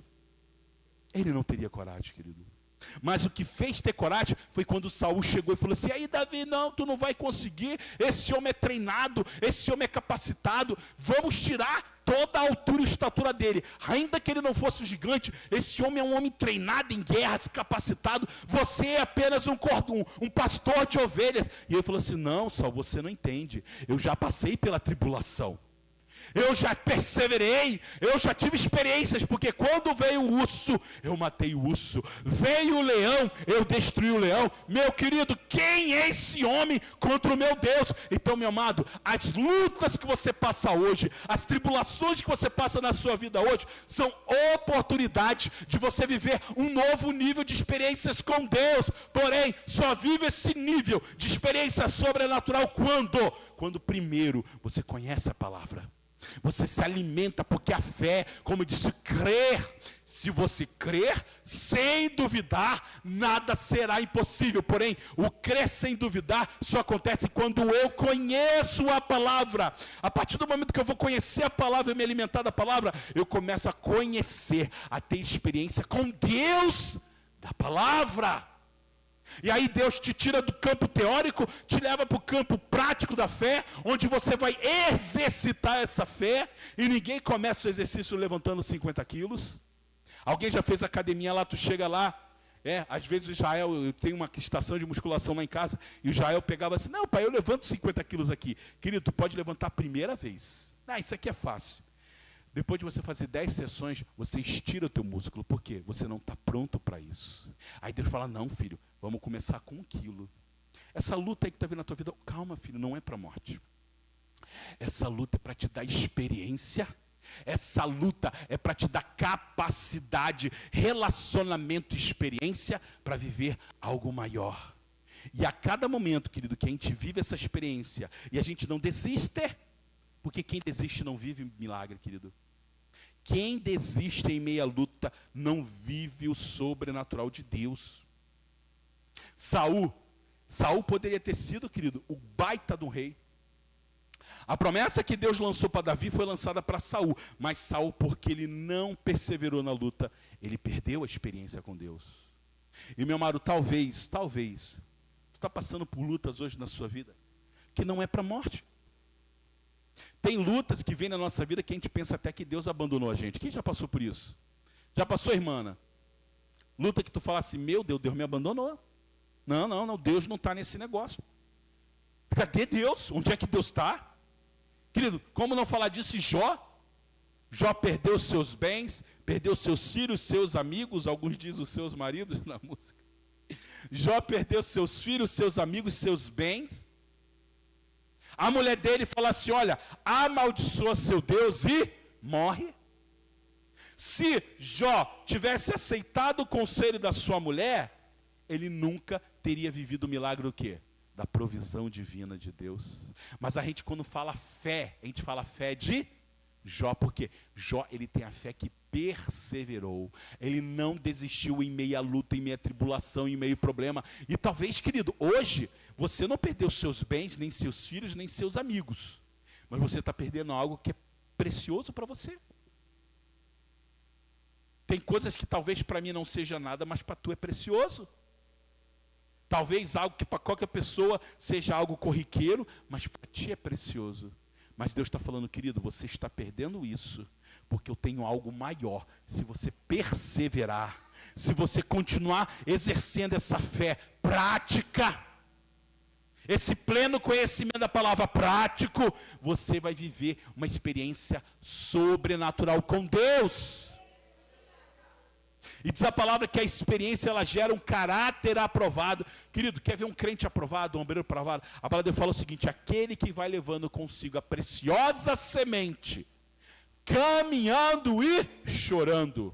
[SPEAKER 1] Ele não teria coragem, querido. Mas o que fez ter coragem foi quando Saul chegou e falou assim, aí Davi, não, tu não vai conseguir, esse homem é treinado, esse homem é capacitado, vamos tirar toda a altura e estatura dele, ainda que ele não fosse um gigante, esse homem é um homem treinado em guerras, capacitado, você é apenas um pastor de ovelhas. E ele falou assim, não Saul, você não entende, eu já passei pela tribulação, eu já perseverei, eu já tive experiências, porque quando veio o urso, eu matei o urso, veio o leão, eu destruí o leão. Meu querido, quem é esse homem contra o meu Deus? Então, meu amado, as lutas que você passa hoje, as tribulações que você passa na sua vida hoje, são oportunidades de você viver um novo nível de experiências com Deus. Porém, só vive esse nível de experiência sobrenatural quando primeiro você conhece a palavra. Você se alimenta, porque a fé, como eu disse, crer. Se você crer sem duvidar, nada será impossível. Porém, o crer sem duvidar só acontece quando eu conheço a palavra. A partir do momento que eu vou conhecer a palavra e me alimentar da palavra, eu começo a conhecer, a ter experiência com Deus da palavra. E aí Deus te tira do campo teórico, te leva para o campo prático da fé, onde você vai exercitar essa fé. E ninguém começa o exercício levantando 50 quilos. Alguém já fez academia lá, tu chega lá, às vezes o Israel, eu tenho uma estação de musculação lá em casa, e o Israel pegava assim, não pai, eu levanto 50 quilos aqui. Querido, tu pode levantar a primeira vez. Isso aqui é fácil. Depois de você fazer 10 sessões, você estira o teu músculo. Por quê? Você não está pronto para isso. Aí Deus fala, não filho, vamos começar com 1 quilo. Essa luta aí que está vindo na tua vida, calma filho, não é para a morte. Essa luta é para te dar experiência. Essa luta é para te dar capacidade, relacionamento, experiência para viver algo maior. E a cada momento, querido, que a gente vive essa experiência e a gente não desiste, porque quem desiste não vive milagre, querido. Quem desiste em meia luta luta, não vive o sobrenatural de Deus. Saul poderia ter sido, querido, o baita de um rei. A promessa que Deus lançou para Davi foi lançada para Saul, mas Saul, porque ele não perseverou na luta, ele perdeu a experiência com Deus. E meu amado, talvez, tu está passando por lutas hoje na sua vida, que não é para a morte. Tem lutas que vêm na nossa vida que a gente pensa até que Deus abandonou a gente. Quem já passou por isso? Já passou, irmã? Luta que tu fala assim, meu Deus, Deus me abandonou. Não, Deus não está nesse negócio. Cadê Deus? Onde é que Deus está? Querido, como não falar disso em Jó? Jó perdeu seus bens, perdeu seus filhos, seus amigos, alguns dizem os seus maridos na música. Jó perdeu seus filhos, seus amigos, seus bens. A mulher dele fala assim, olha, amaldiçoa seu Deus e morre. Se Jó tivesse aceitado o conselho da sua mulher, ele nunca teria vivido o milagre do quê? Da provisão divina de Deus. Mas a gente quando fala fé, a gente fala fé de Jó, porque Jó, ele tem a fé que perseverou, ele não desistiu em meio à luta, em meio à tribulação, em meio ao problema. E talvez, querido, hoje, você não perdeu seus bens, nem seus filhos, nem seus amigos, mas você está perdendo algo que é precioso para você. Tem coisas que talvez para mim não seja nada, mas para tu é precioso. Talvez algo que para qualquer pessoa seja algo corriqueiro, mas para ti é precioso. Mas Deus está falando, querido, você está perdendo isso, porque eu tenho algo maior. Se você perseverar, se você continuar exercendo essa fé prática, esse pleno conhecimento da palavra prático, você vai viver uma experiência sobrenatural com Deus. E diz a palavra que a experiência, ela gera um caráter aprovado. Querido, quer ver um crente aprovado, um obreiro aprovado? A palavra de Deus fala o seguinte, aquele que vai levando consigo a preciosa semente, caminhando e chorando,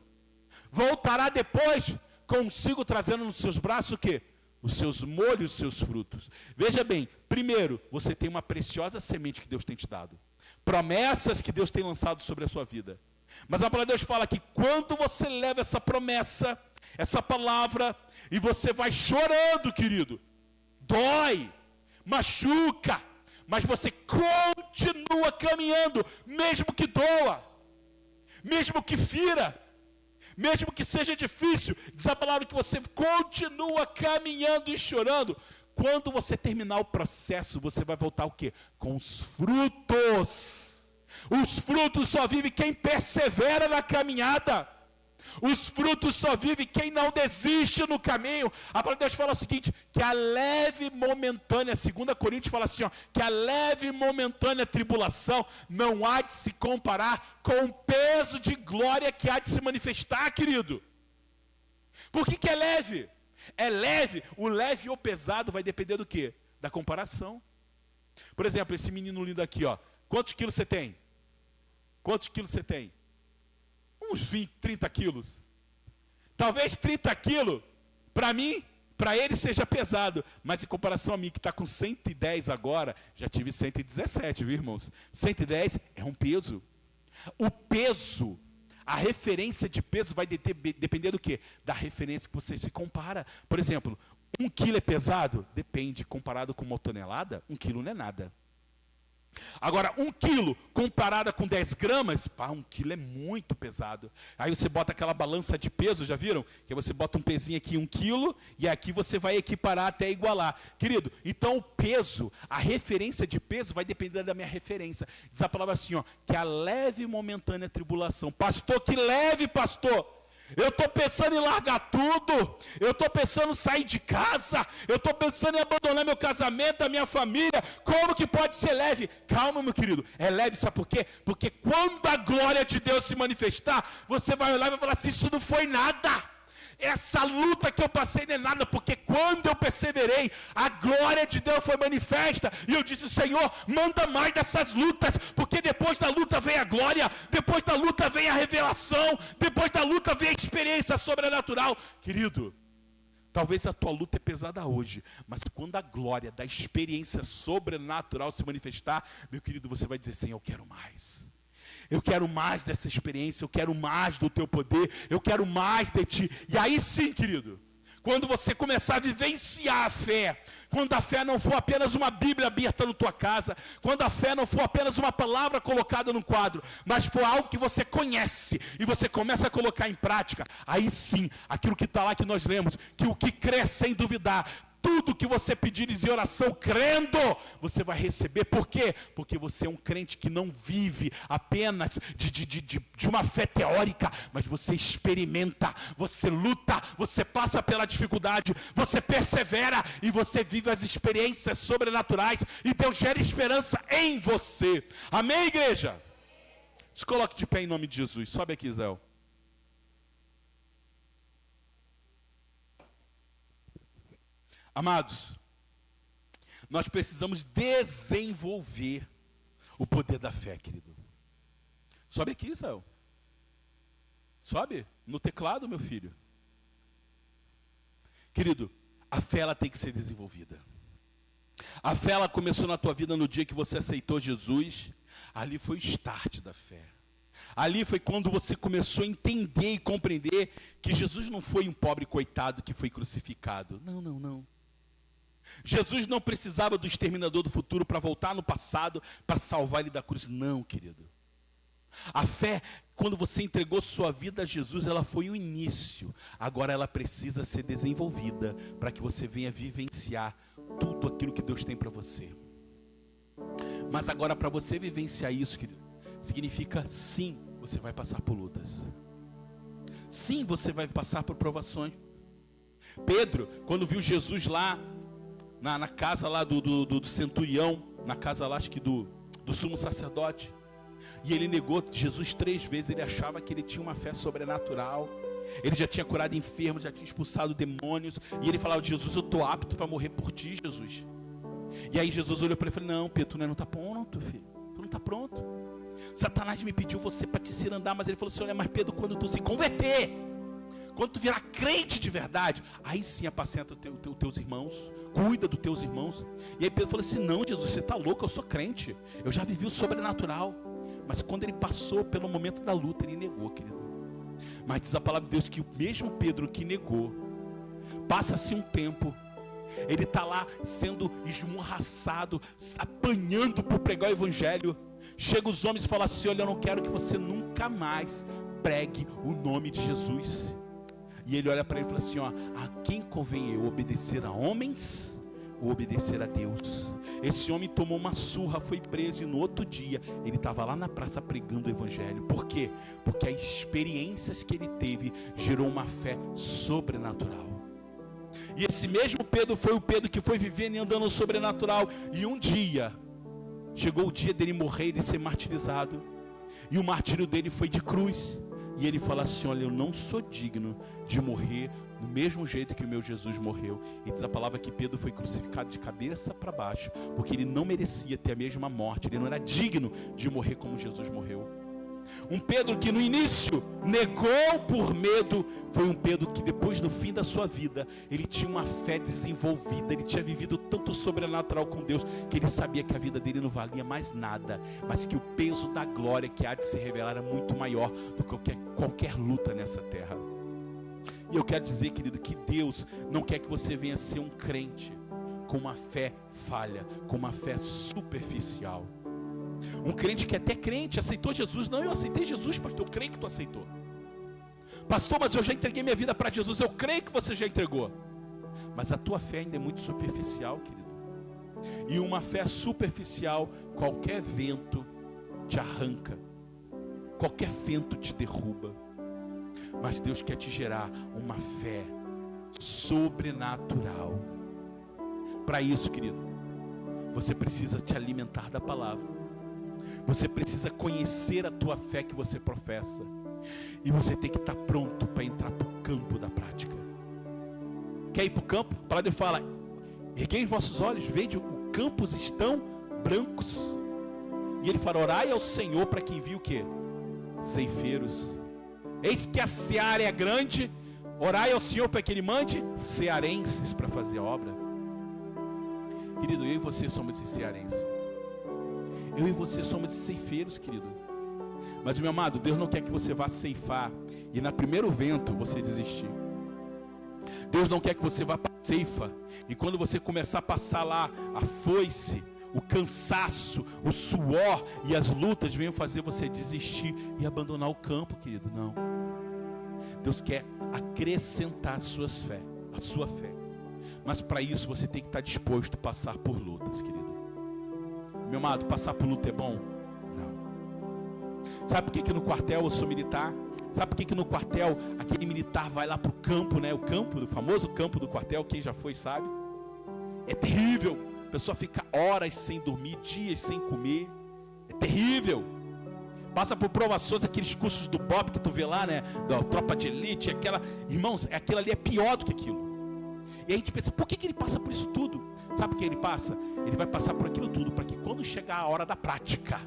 [SPEAKER 1] voltará depois consigo trazendo nos seus braços o quê? Os seus molhos, os seus frutos. Veja bem, primeiro, você tem uma preciosa semente que Deus tem te dado. Promessas que Deus tem lançado sobre a sua vida. Mas a palavra de Deus fala que quando você leva essa promessa, essa palavra, e você vai chorando, querido, dói, machuca, mas você continua caminhando, mesmo que doa, mesmo que fira, mesmo que seja difícil, diz a palavra que você continua caminhando e chorando. Quando você terminar o processo, você vai voltar o quê? Com os frutos. Os frutos só vive quem persevera na caminhada. Os frutos só vive quem não desiste no caminho. A palavra de Deus fala o seguinte, que a leve momentânea, 2 Coríntios fala assim, ó, que a leve momentânea tribulação não há de se comparar com o peso de glória que há de se manifestar, querido. Por que é leve? É leve, o leve ou pesado vai depender do quê? Da comparação. Por exemplo, esse menino lindo aqui, ó, quantos quilos você tem? Quantos quilos você tem? Uns 20, 30 quilos. Talvez 30 quilos, para mim, para ele seja pesado. Mas em comparação a mim, que está com 110 agora, já tive 117, viu, irmãos? 110 é um peso. O peso, a referência de peso vai depender do quê? Da referência que você se compara. Por exemplo, 1 quilo é pesado? Depende. Comparado com 1 tonelada, 1 quilo não é nada. Agora, 1 quilo comparada com 10 gramas, 1 quilo é muito pesado. Aí você bota aquela balança de peso, já viram? Que você bota um pezinho aqui, 1 quilo, e aqui você vai equiparar até igualar. Querido, então o peso, a referência de peso vai depender da minha referência. Diz a palavra assim, ó, que a leve e momentânea tribulação. Pastor, que leve, pastor. Eu estou pensando em largar tudo, eu estou pensando em sair de casa, eu estou pensando em abandonar meu casamento, a minha família, como que pode ser leve? Calma, meu querido, é leve, sabe por quê? Porque quando a glória de Deus se manifestar, você vai olhar e vai falar assim, isso não foi nada. Essa luta que eu passei não é nada, porque quando eu perseverei, a glória de Deus foi manifesta, e eu disse, Senhor, manda mais dessas lutas, porque depois da luta vem a glória, depois da luta vem a revelação, depois da luta vem a experiência sobrenatural. Querido, talvez a tua luta é pesada hoje, mas quando a glória da experiência sobrenatural se manifestar, meu querido, você vai dizer, Senhor, eu quero mais. Eu quero mais dessa experiência, eu quero mais do teu poder, eu quero mais de ti. E aí sim, querido, quando você começar a vivenciar a fé, quando a fé não for apenas uma Bíblia aberta na tua casa, quando a fé não for apenas uma palavra colocada no quadro, mas for algo que você conhece, e você começa a colocar em prática, aí sim, aquilo que está lá que nós lemos, que o que crê sem duvidar, tudo que você pedires em oração, crendo, você vai receber. Por quê? Porque você é um crente que não vive apenas de uma fé teórica, mas você experimenta, você luta, você passa pela dificuldade, você persevera e você vive as experiências sobrenaturais e Deus gera esperança em você. Amém, igreja? Se coloque de pé em nome de Jesus. Sobe aqui, Zé. Amados, nós precisamos desenvolver o poder da fé, querido. Sobe aqui, Israel. Sobe no teclado, meu filho. Querido, a fé ela tem que ser desenvolvida. A fé ela começou na tua vida no dia que você aceitou Jesus. Ali foi o start da fé. Ali foi quando você começou a entender e compreender que Jesus não foi um pobre coitado que foi crucificado. Não, não, não. Jesus não precisava do exterminador do futuro para voltar no passado, para salvar ele da cruz. Não, querido. A fé, quando você entregou sua vida a Jesus, ela foi o início. Agora ela precisa ser desenvolvida para que você venha vivenciar tudo aquilo que Deus tem para você. Mas agora, para você vivenciar isso, querido, significa sim, você vai passar por lutas. Sim, você vai passar por provações. Pedro, quando viu Jesus lá na casa lá do centurião, na casa lá acho que do sumo sacerdote, e ele negou Jesus 3 vezes. Ele achava que ele tinha uma fé sobrenatural, ele já tinha curado enfermos, já tinha expulsado demônios, e ele falava: Jesus, eu estou apto para morrer por ti, Jesus. E aí Jesus olhou para ele e falou: não, Pedro, tu não está pronto, filho, tu não está pronto. Satanás me pediu você para te cirandar, mas ele falou assim: olha, mas Pedro, quando tu se converter, quando tu virar crente de verdade, aí sim apacenta teus irmãos, cuida dos teus irmãos. E aí Pedro falou assim: não, Jesus, você está louco, eu sou crente, eu já vivi o sobrenatural. Mas quando ele passou pelo momento da luta, ele negou, querido. Mas diz a palavra de Deus que o mesmo Pedro que negou, passa-se um tempo, ele está lá sendo esmurraçado, apanhando por pregar o evangelho. Chega os homens e falam assim: olha, eu não quero que você nunca mais pregue o nome de Jesus. E ele olha para ele e fala assim: ó, a quem convém eu obedecer a homens ou obedecer a Deus? Esse homem tomou uma surra, foi preso, e no outro dia ele estava lá na praça pregando o evangelho. Por quê? Porque as experiências que ele teve gerou uma fé sobrenatural. E esse mesmo Pedro foi o Pedro que foi vivendo e andando no sobrenatural. E um dia chegou o dia dele morrer, ele ser martirizado, e o martírio dele foi de cruz. E ele fala assim: olha, eu não sou digno de morrer do mesmo jeito que o meu Jesus morreu. E diz a palavra que Pedro foi crucificado de cabeça para baixo, porque ele não merecia ter a mesma morte, ele não era digno de morrer como Jesus morreu. Um Pedro que no início negou por medo, foi um Pedro que depois, no fim da sua vida, ele tinha uma fé desenvolvida, ele tinha vivido tanto sobrenatural com Deus, que ele sabia que a vida dele não valia mais nada, mas que o peso da glória que há de se revelar era muito maior do que qualquer luta nessa terra. E eu quero dizer, querido, que Deus não quer que você venha ser um crente com uma fé falha, com uma fé superficial. Um crente que é até crente, aceitou Jesus. Não, eu aceitei Jesus, pastor, eu creio que tu aceitou. Pastor, mas eu já entreguei minha vida para Jesus. Eu creio que você já entregou. Mas a tua fé ainda é muito superficial, querido. E uma fé superficial, qualquer vento te arranca, qualquer vento te derruba. Mas Deus quer te gerar uma fé sobrenatural. Para isso, querido, você precisa te alimentar da palavra. Você precisa conhecer a tua fé que você professa. E você tem que estar pronto para entrar para o campo da prática. Quer ir para o campo? A palavra fala: erguei os vossos olhos, vede, os campos estão brancos. E ele fala: orai ao Senhor para que envie o quê? Ceifeiros. Eis que a seara é grande, orai ao Senhor para que Ele mande cearenses para fazer a obra. Querido, eu e você somos esses cearenses. Eu e você somos esses ceifeiros, querido. Mas, meu amado, Deus não quer que você vá ceifar e no primeiro vento você desistir. Deus não quer que você vá para a ceifa e quando você começar a passar lá a foice, o cansaço, o suor e as lutas venham fazer você desistir e abandonar o campo, querido. Não. Deus quer acrescentar a sua fé. Mas para isso você tem que estar disposto a passar por lutas, querido. Meu amado, passar por luta é bom? Não. Sabe por que no quartel eu sou militar? Sabe por que no quartel aquele militar vai lá para o campo, né? O campo, o famoso campo do quartel, quem já foi sabe. É terrível. A pessoa fica horas sem dormir, dias sem comer. É terrível. Passa por provações, aqueles cursos do BOP que tu vê lá, né? Da tropa de elite, irmãos, aquilo ali é pior do que aquilo. E a gente pensa, por que ele passa por isso tudo? Sabe por que ele passa? Ele vai passar por aquilo tudo, para que quando chegar a hora da prática,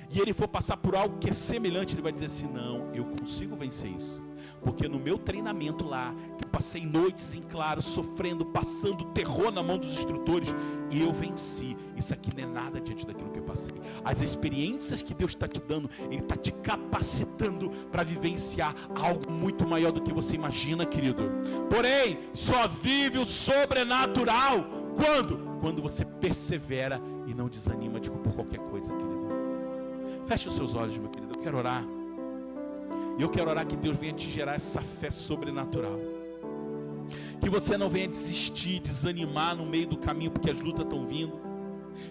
[SPEAKER 1] e ele for passar por algo que é semelhante, ele vai dizer assim, não, eu consigo vencer isso. Porque no meu treinamento lá, que eu passei noites em claro, sofrendo, passando terror na mão dos instrutores, eu venci. Isso aqui não é nada diante daquilo que eu passei. As experiências que Deus está te dando, Ele está te capacitando para vivenciar algo muito maior do que você imagina, querido. Porém, só vive o sobrenatural. Quando? Quando você persevera e não desanima por qualquer coisa, querido. Feche os seus olhos, meu querido, eu quero orar. E eu quero orar que Deus venha te gerar essa fé sobrenatural. Que você não venha desistir, desanimar no meio do caminho, porque as lutas estão vindo.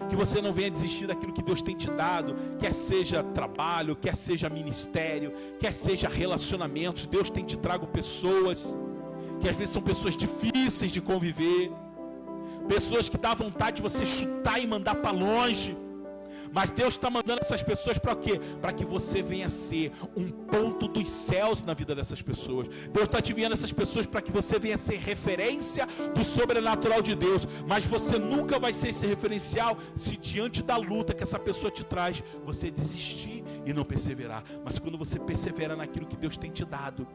[SPEAKER 1] Que você não venha desistir daquilo que Deus tem te dado, quer seja trabalho, quer seja ministério, quer seja relacionamentos. Deus tem te trago pessoas, que às vezes são pessoas difíceis de conviver. Pessoas que dá vontade de você chutar e mandar para longe. Mas Deus está mandando essas pessoas para quê? Para que você venha ser um ponto dos céus na vida dessas pessoas. Deus está te enviando essas pessoas para que você venha ser referência do sobrenatural de Deus. Mas você nunca vai ser esse referencial se diante da luta que essa pessoa te traz, você desistir e não perseverar. Mas quando você persevera naquilo que Deus tem te dado,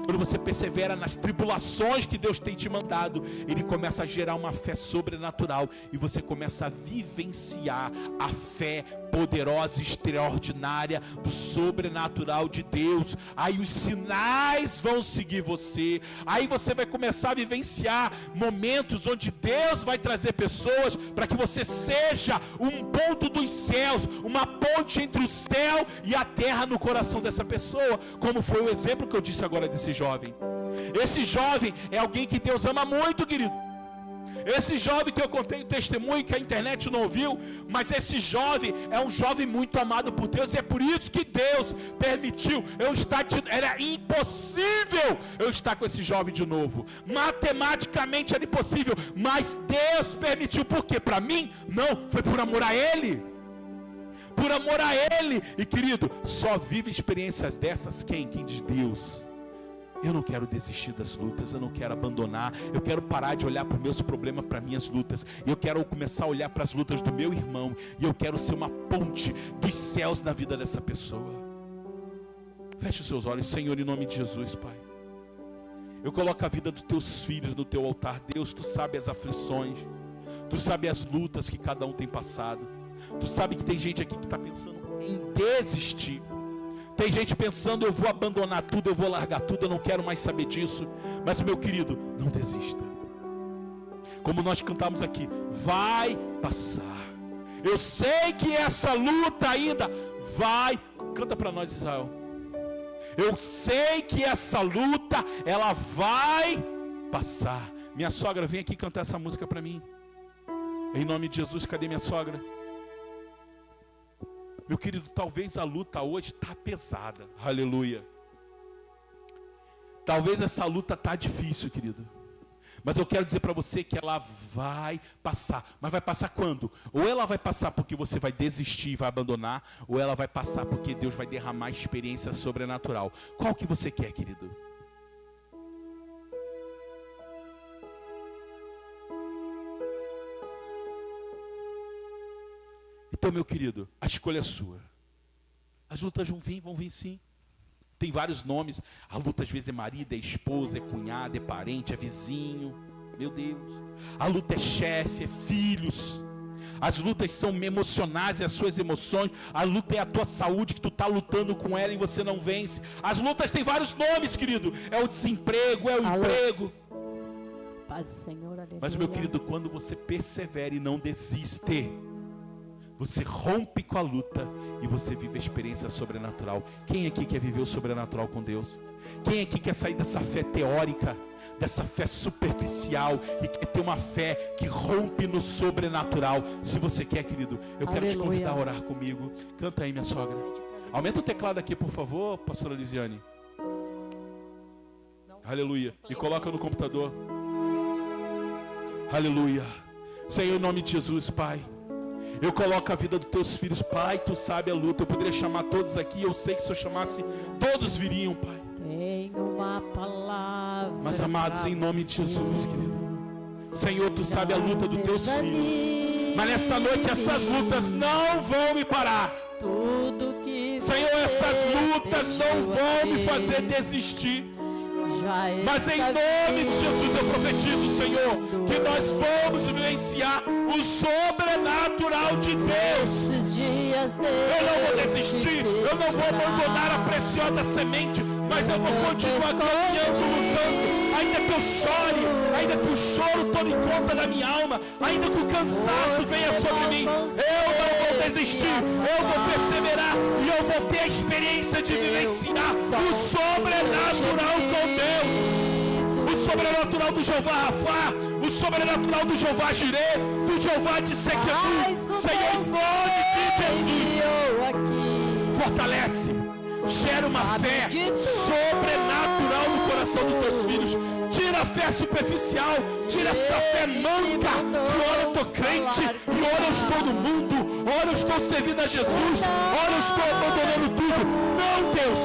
[SPEAKER 1] quando você persevera nas tribulações que Deus tem te mandado, Ele começa a gerar uma fé sobrenatural e você começa a vivenciar a fé poderosa, extraordinária do sobrenatural de Deus. Aí os sinais vão seguir você. Aí você vai começar a vivenciar momentos onde Deus vai trazer pessoas para que você seja um ponto dos céus, uma ponte entre o céu e a terra no coração dessa pessoa, como foi o exemplo que eu disse agora desse jovem. Esse jovem é alguém que Deus ama muito, querido. Esse jovem que eu contei o testemunho que a internet não ouviu, mas esse jovem é um jovem muito amado por Deus, e é por isso que Deus permitiu era impossível eu estar com esse jovem de novo, matematicamente era impossível, mas Deus permitiu. Por quê? Para mim? Não, foi por amor a Ele. Por amor a Ele. E querido, só vive experiências dessas quem diz Deus. Eu não quero desistir das lutas, eu não quero abandonar, eu quero parar de olhar para os meus problemas, para minhas lutas, eu quero começar a olhar para as lutas do meu irmão, e eu quero ser uma ponte dos céus na vida dessa pessoa. Feche os seus olhos, Senhor, em nome de Jesus, Pai. Eu coloco a vida dos teus filhos no teu altar. Deus, tu sabe as aflições, tu sabe as lutas que cada um tem passado, tu sabe que tem gente aqui que está pensando em desistir. Tem gente pensando, eu vou abandonar tudo, eu vou largar tudo, eu não quero mais saber disso. Mas, meu querido, não desista. Como nós cantamos aqui, vai passar. Eu sei que essa luta ainda vai. Canta para nós, Israel. Eu sei que essa luta, ela vai passar. Minha sogra, vem aqui cantar essa música para mim. Em nome de Jesus, cadê minha sogra? Meu querido, talvez a luta hoje está pesada, aleluia. Talvez essa luta está difícil, querido. Mas eu quero dizer para você que ela vai passar. Mas vai passar quando? Ou ela vai passar porque você vai desistir e vai abandonar, ou ela vai passar porque Deus vai derramar experiência sobrenatural. Qual que você quer, querido? Então, meu querido, a escolha é sua. As lutas vão vir sim. Tem vários nomes. A luta às vezes é marido, é esposa, é cunhado, é parente, é vizinho. Meu Deus. A luta é chefe, é filhos. As lutas são emocionais, as suas emoções. A luta é a tua saúde, que tu está lutando com ela e você não vence. As lutas têm vários nomes, querido. É o desemprego, é o emprego.
[SPEAKER 2] Paz, Senhor, aleluia.
[SPEAKER 1] Mas, meu querido, quando você persevera e não desiste, você rompe com a luta e você vive a experiência sobrenatural. Quem aqui quer viver o sobrenatural com Deus? Quem aqui quer sair dessa fé teórica, dessa fé superficial e quer ter uma fé que rompe no sobrenatural? Se você quer, querido, eu quero te convidar a orar comigo. Canta aí, minha sogra. Aumenta o teclado aqui, por favor, pastora Lisiane. Aleluia. E coloca no computador. Aleluia. Senhor, em nome de Jesus, Pai, eu coloco a vida dos teus filhos. Pai, tu sabe a luta. Eu poderia chamar todos aqui. Eu sei que se eu chamasse, todos viriam, Pai.
[SPEAKER 2] Tenho uma palavra.
[SPEAKER 1] Mas, amados, em nome de Jesus, querido, Senhor, tu sabe a luta dos teus filhos. Mas nesta noite essas lutas não vão me parar. Senhor, essas lutas não vão me fazer desistir. Mas em nome de Jesus eu profetizo, Senhor, que nós vamos vivenciar o sobrenatural de Deus. Eu não vou desistir, eu não vou abandonar a preciosa semente, mas eu vou continuar caminhando, lutando. Ainda que eu chore, ainda que o choro tome conta da minha alma, ainda que o cansaço venha sobre mim, eu não vou desistir, eu vou perseverar e eu vou ter a experiência de vivenciar o sobrenatural com Deus. O sobrenatural do Jeová Rafá, o sobrenatural do Jeová Jireh, do Jeová de Sequedu. Senhor, em nome de Jesus, fortalece, gera uma fé sobrenatural no coração dos teus filhos. Tira a fé superficial, tira essa fé manca, que ora eu estou crente, e ora eu estou no mundo, ora eu estou servindo a Jesus, ora eu estou abandonando tudo. Não, Deus.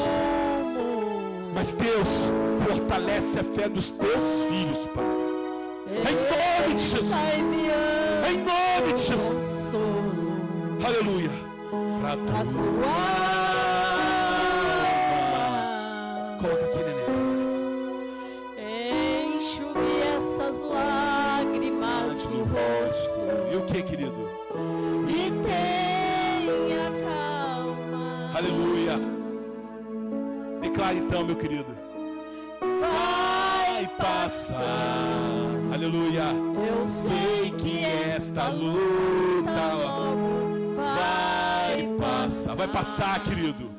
[SPEAKER 1] Mas Deus, fortalece a fé dos teus filhos, Pai. Em nome de Jesus. Em nome de Jesus. Aleluia. Para sua. Coloca aqui, neném.
[SPEAKER 2] Enxugue essas lágrimas no rosto.
[SPEAKER 1] E o que, querido?
[SPEAKER 2] E tenha calma.
[SPEAKER 1] Aleluia. Declare então, meu querido. Vai passar. Aleluia.
[SPEAKER 2] Eu sei que esta luta vai passar.
[SPEAKER 1] Vai passar, querido.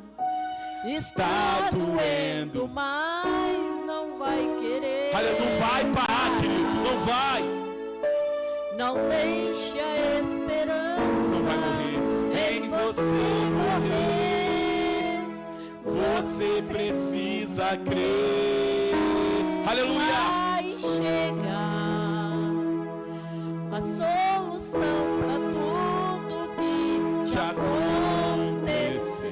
[SPEAKER 2] Está doendo, mas não vai querer.
[SPEAKER 1] Aleluia. Não vai parar, querido. Não vai.
[SPEAKER 2] Não deixe a esperança.
[SPEAKER 1] Não vai morrer.
[SPEAKER 2] Em você morrer.
[SPEAKER 1] Você precisa crer. Aleluia.
[SPEAKER 2] Vai chegar a solução para tudo que já aconteceu.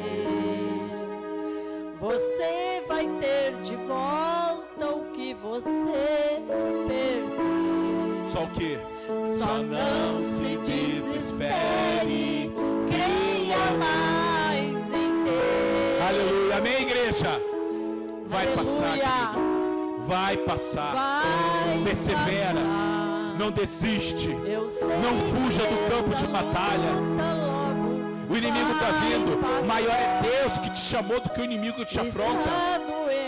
[SPEAKER 2] Você vai ter de volta o que você perdeu.
[SPEAKER 1] Só o quê?
[SPEAKER 2] Só não se desespere. Creia mais em Deus.
[SPEAKER 1] Aleluia. Amém, igreja? Vai passar, querido. Vai passar. Persevera. Não desiste. Não fuja do campo de batalha. O inimigo está vindo. Maior é Deus que te chamou do que o inimigo que te afronta.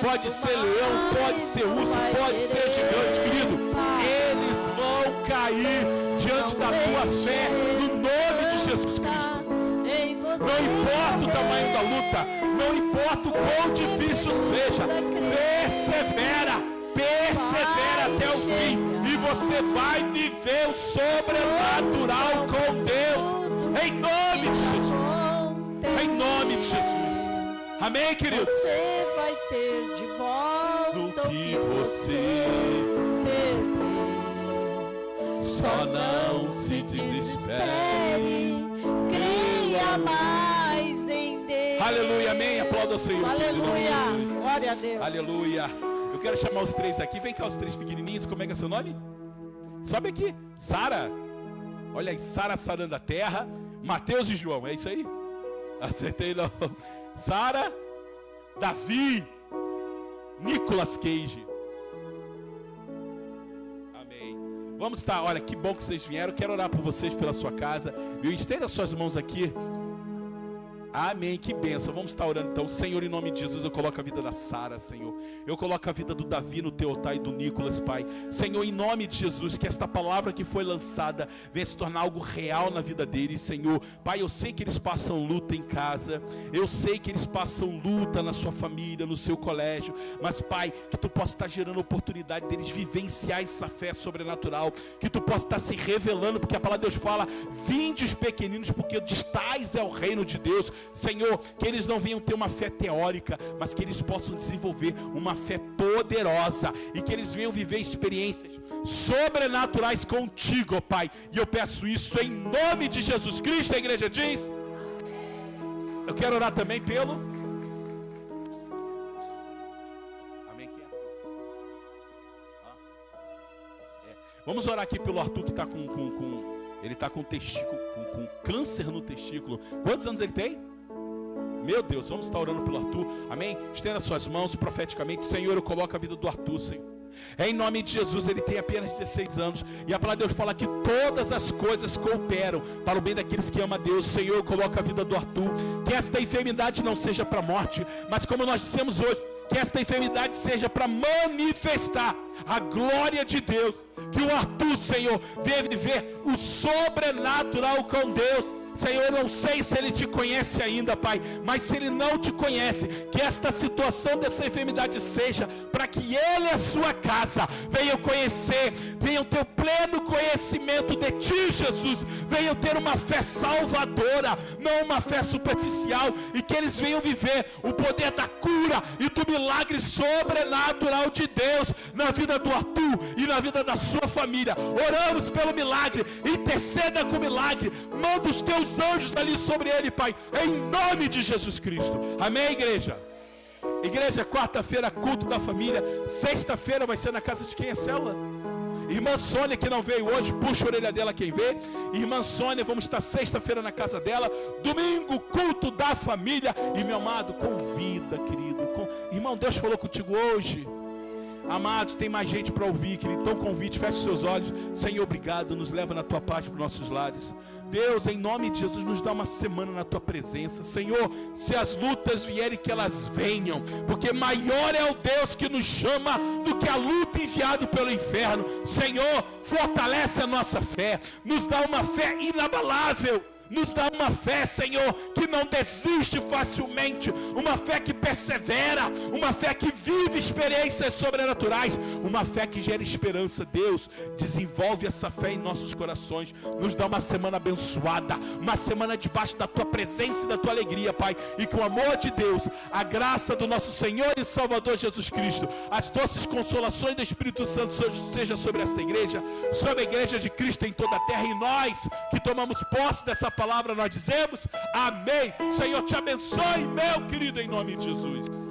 [SPEAKER 1] Pode ser leão, pode ser urso, pode ser gigante, querido. Eles vão cair diante da tua fé no nome de Jesus Cristo. Não importa o tamanho da luta, não importa o quão difícil seja, persevera até o fim, e você vai viver o sobrenatural com Deus, em nome de Jesus. Em nome de Jesus. Amém, querido?
[SPEAKER 2] Você vai ter de volta
[SPEAKER 1] do que você
[SPEAKER 2] perdeu.
[SPEAKER 1] Só não se desespere.
[SPEAKER 2] Creia mais em Deus.
[SPEAKER 1] Aleluia, amém. Aplauda o Senhor.
[SPEAKER 2] Aleluia. Glória a Deus.
[SPEAKER 1] Aleluia. Eu quero chamar os três aqui. Vem cá, os três pequenininhos. Como é que é seu nome? Sobe aqui. Sara. Olha aí, Sara sarando a terra. Mateus e João. É isso aí? Acertei não. Sara, Davi, Nicolas Cage. Amém. Vamos estar, olha, que bom que vocês vieram. Quero orar por vocês, pela sua casa. Viu? Estenda as suas mãos aqui. Amém, que bênção. Vamos estar orando então. Senhor, em nome de Jesus, eu coloco a vida da Sara, Senhor. Eu coloco a vida do Davi no teu altar e do Nicolas, Pai. Senhor, em nome de Jesus, que esta palavra que foi lançada venha se tornar algo real na vida deles, Senhor. Pai, eu sei que eles passam luta em casa. Eu sei que eles passam luta na sua família, no seu colégio. Mas, Pai, que tu possa estar gerando oportunidade deles vivenciar essa fé sobrenatural. Que tu possa estar se revelando, porque a palavra de Deus fala: vinde os pequeninos, porque de tais é o reino de Deus. Senhor, que eles não venham ter uma fé teórica, mas que eles possam desenvolver uma fé poderosa, e que eles venham viver experiências sobrenaturais contigo, ó Pai. E eu peço isso em nome de Jesus Cristo. A igreja diz. Eu quero orar também pelo... Amém? Vamos orar aqui pelo Arthur, que está ele está com testículo, com câncer no testículo. Quantos anos ele tem? Meu Deus, vamos estar orando pelo Arthur. Amém? Estenda suas mãos profeticamente. Senhor, eu coloco a vida do Arthur, Senhor. Em nome de Jesus, ele tem apenas 16 anos. E a palavra de Deus fala que todas as coisas cooperam para o bem daqueles que amam a Deus. Senhor, eu coloco a vida do Arthur. Que esta enfermidade não seja para a morte, mas como nós dissemos hoje, que esta enfermidade seja para manifestar a glória de Deus. Que o Arthur, Senhor, venha viver o sobrenatural com Deus. Senhor, eu não sei se ele te conhece ainda, Pai, mas se ele não te conhece, que esta situação dessa enfermidade seja para que ele e a sua casa venham conhecer, venham ter o pleno conhecimento de ti, Jesus, venham ter uma fé salvadora, não uma fé superficial, e que eles venham viver o poder da cura e do milagre sobrenatural de Deus na vida do Arthur e na vida da sua família. Oramos pelo milagre, interceda com o milagre, manda os teus anjos ali sobre ele, Pai, em nome de Jesus Cristo. Amém, igreja? Igreja, quarta-feira, culto da família. Sexta-feira vai ser na casa de quem é célula? Irmã Sônia, que não veio hoje, puxa a orelha dela quem vê. Irmã Sônia, vamos estar sexta-feira na casa dela. Domingo, culto da família. E meu amado, convida, querido. Irmão, Deus falou contigo hoje. Amados, tem mais gente para ouvir, querido. Então convite, feche seus olhos. Senhor, obrigado, nos leva na tua paz para os nossos lares. Deus, em nome de Jesus, nos dá uma semana na tua presença. Senhor, se as lutas vierem, que elas venham, porque maior é o Deus que nos chama do que a luta enviada pelo inferno. Senhor, fortalece a nossa fé, nos dá uma fé inabalável. Nos dá uma fé, Senhor, que não desiste facilmente, uma fé que persevera, uma fé que vive experiências sobrenaturais, uma fé que gera esperança. Deus, desenvolve essa fé em nossos corações, nos dá uma semana abençoada, uma semana debaixo da tua presença e da tua alegria, Pai, e que o amor de Deus, a graça do nosso Senhor e Salvador Jesus Cristo, as doces consolações do Espírito Santo seja sobre esta igreja, sobre a igreja de Cristo em toda a terra, e nós que tomamos posse dessa palavra, nós dizemos amém. Senhor, te abençoe, meu querido, em nome de Jesus.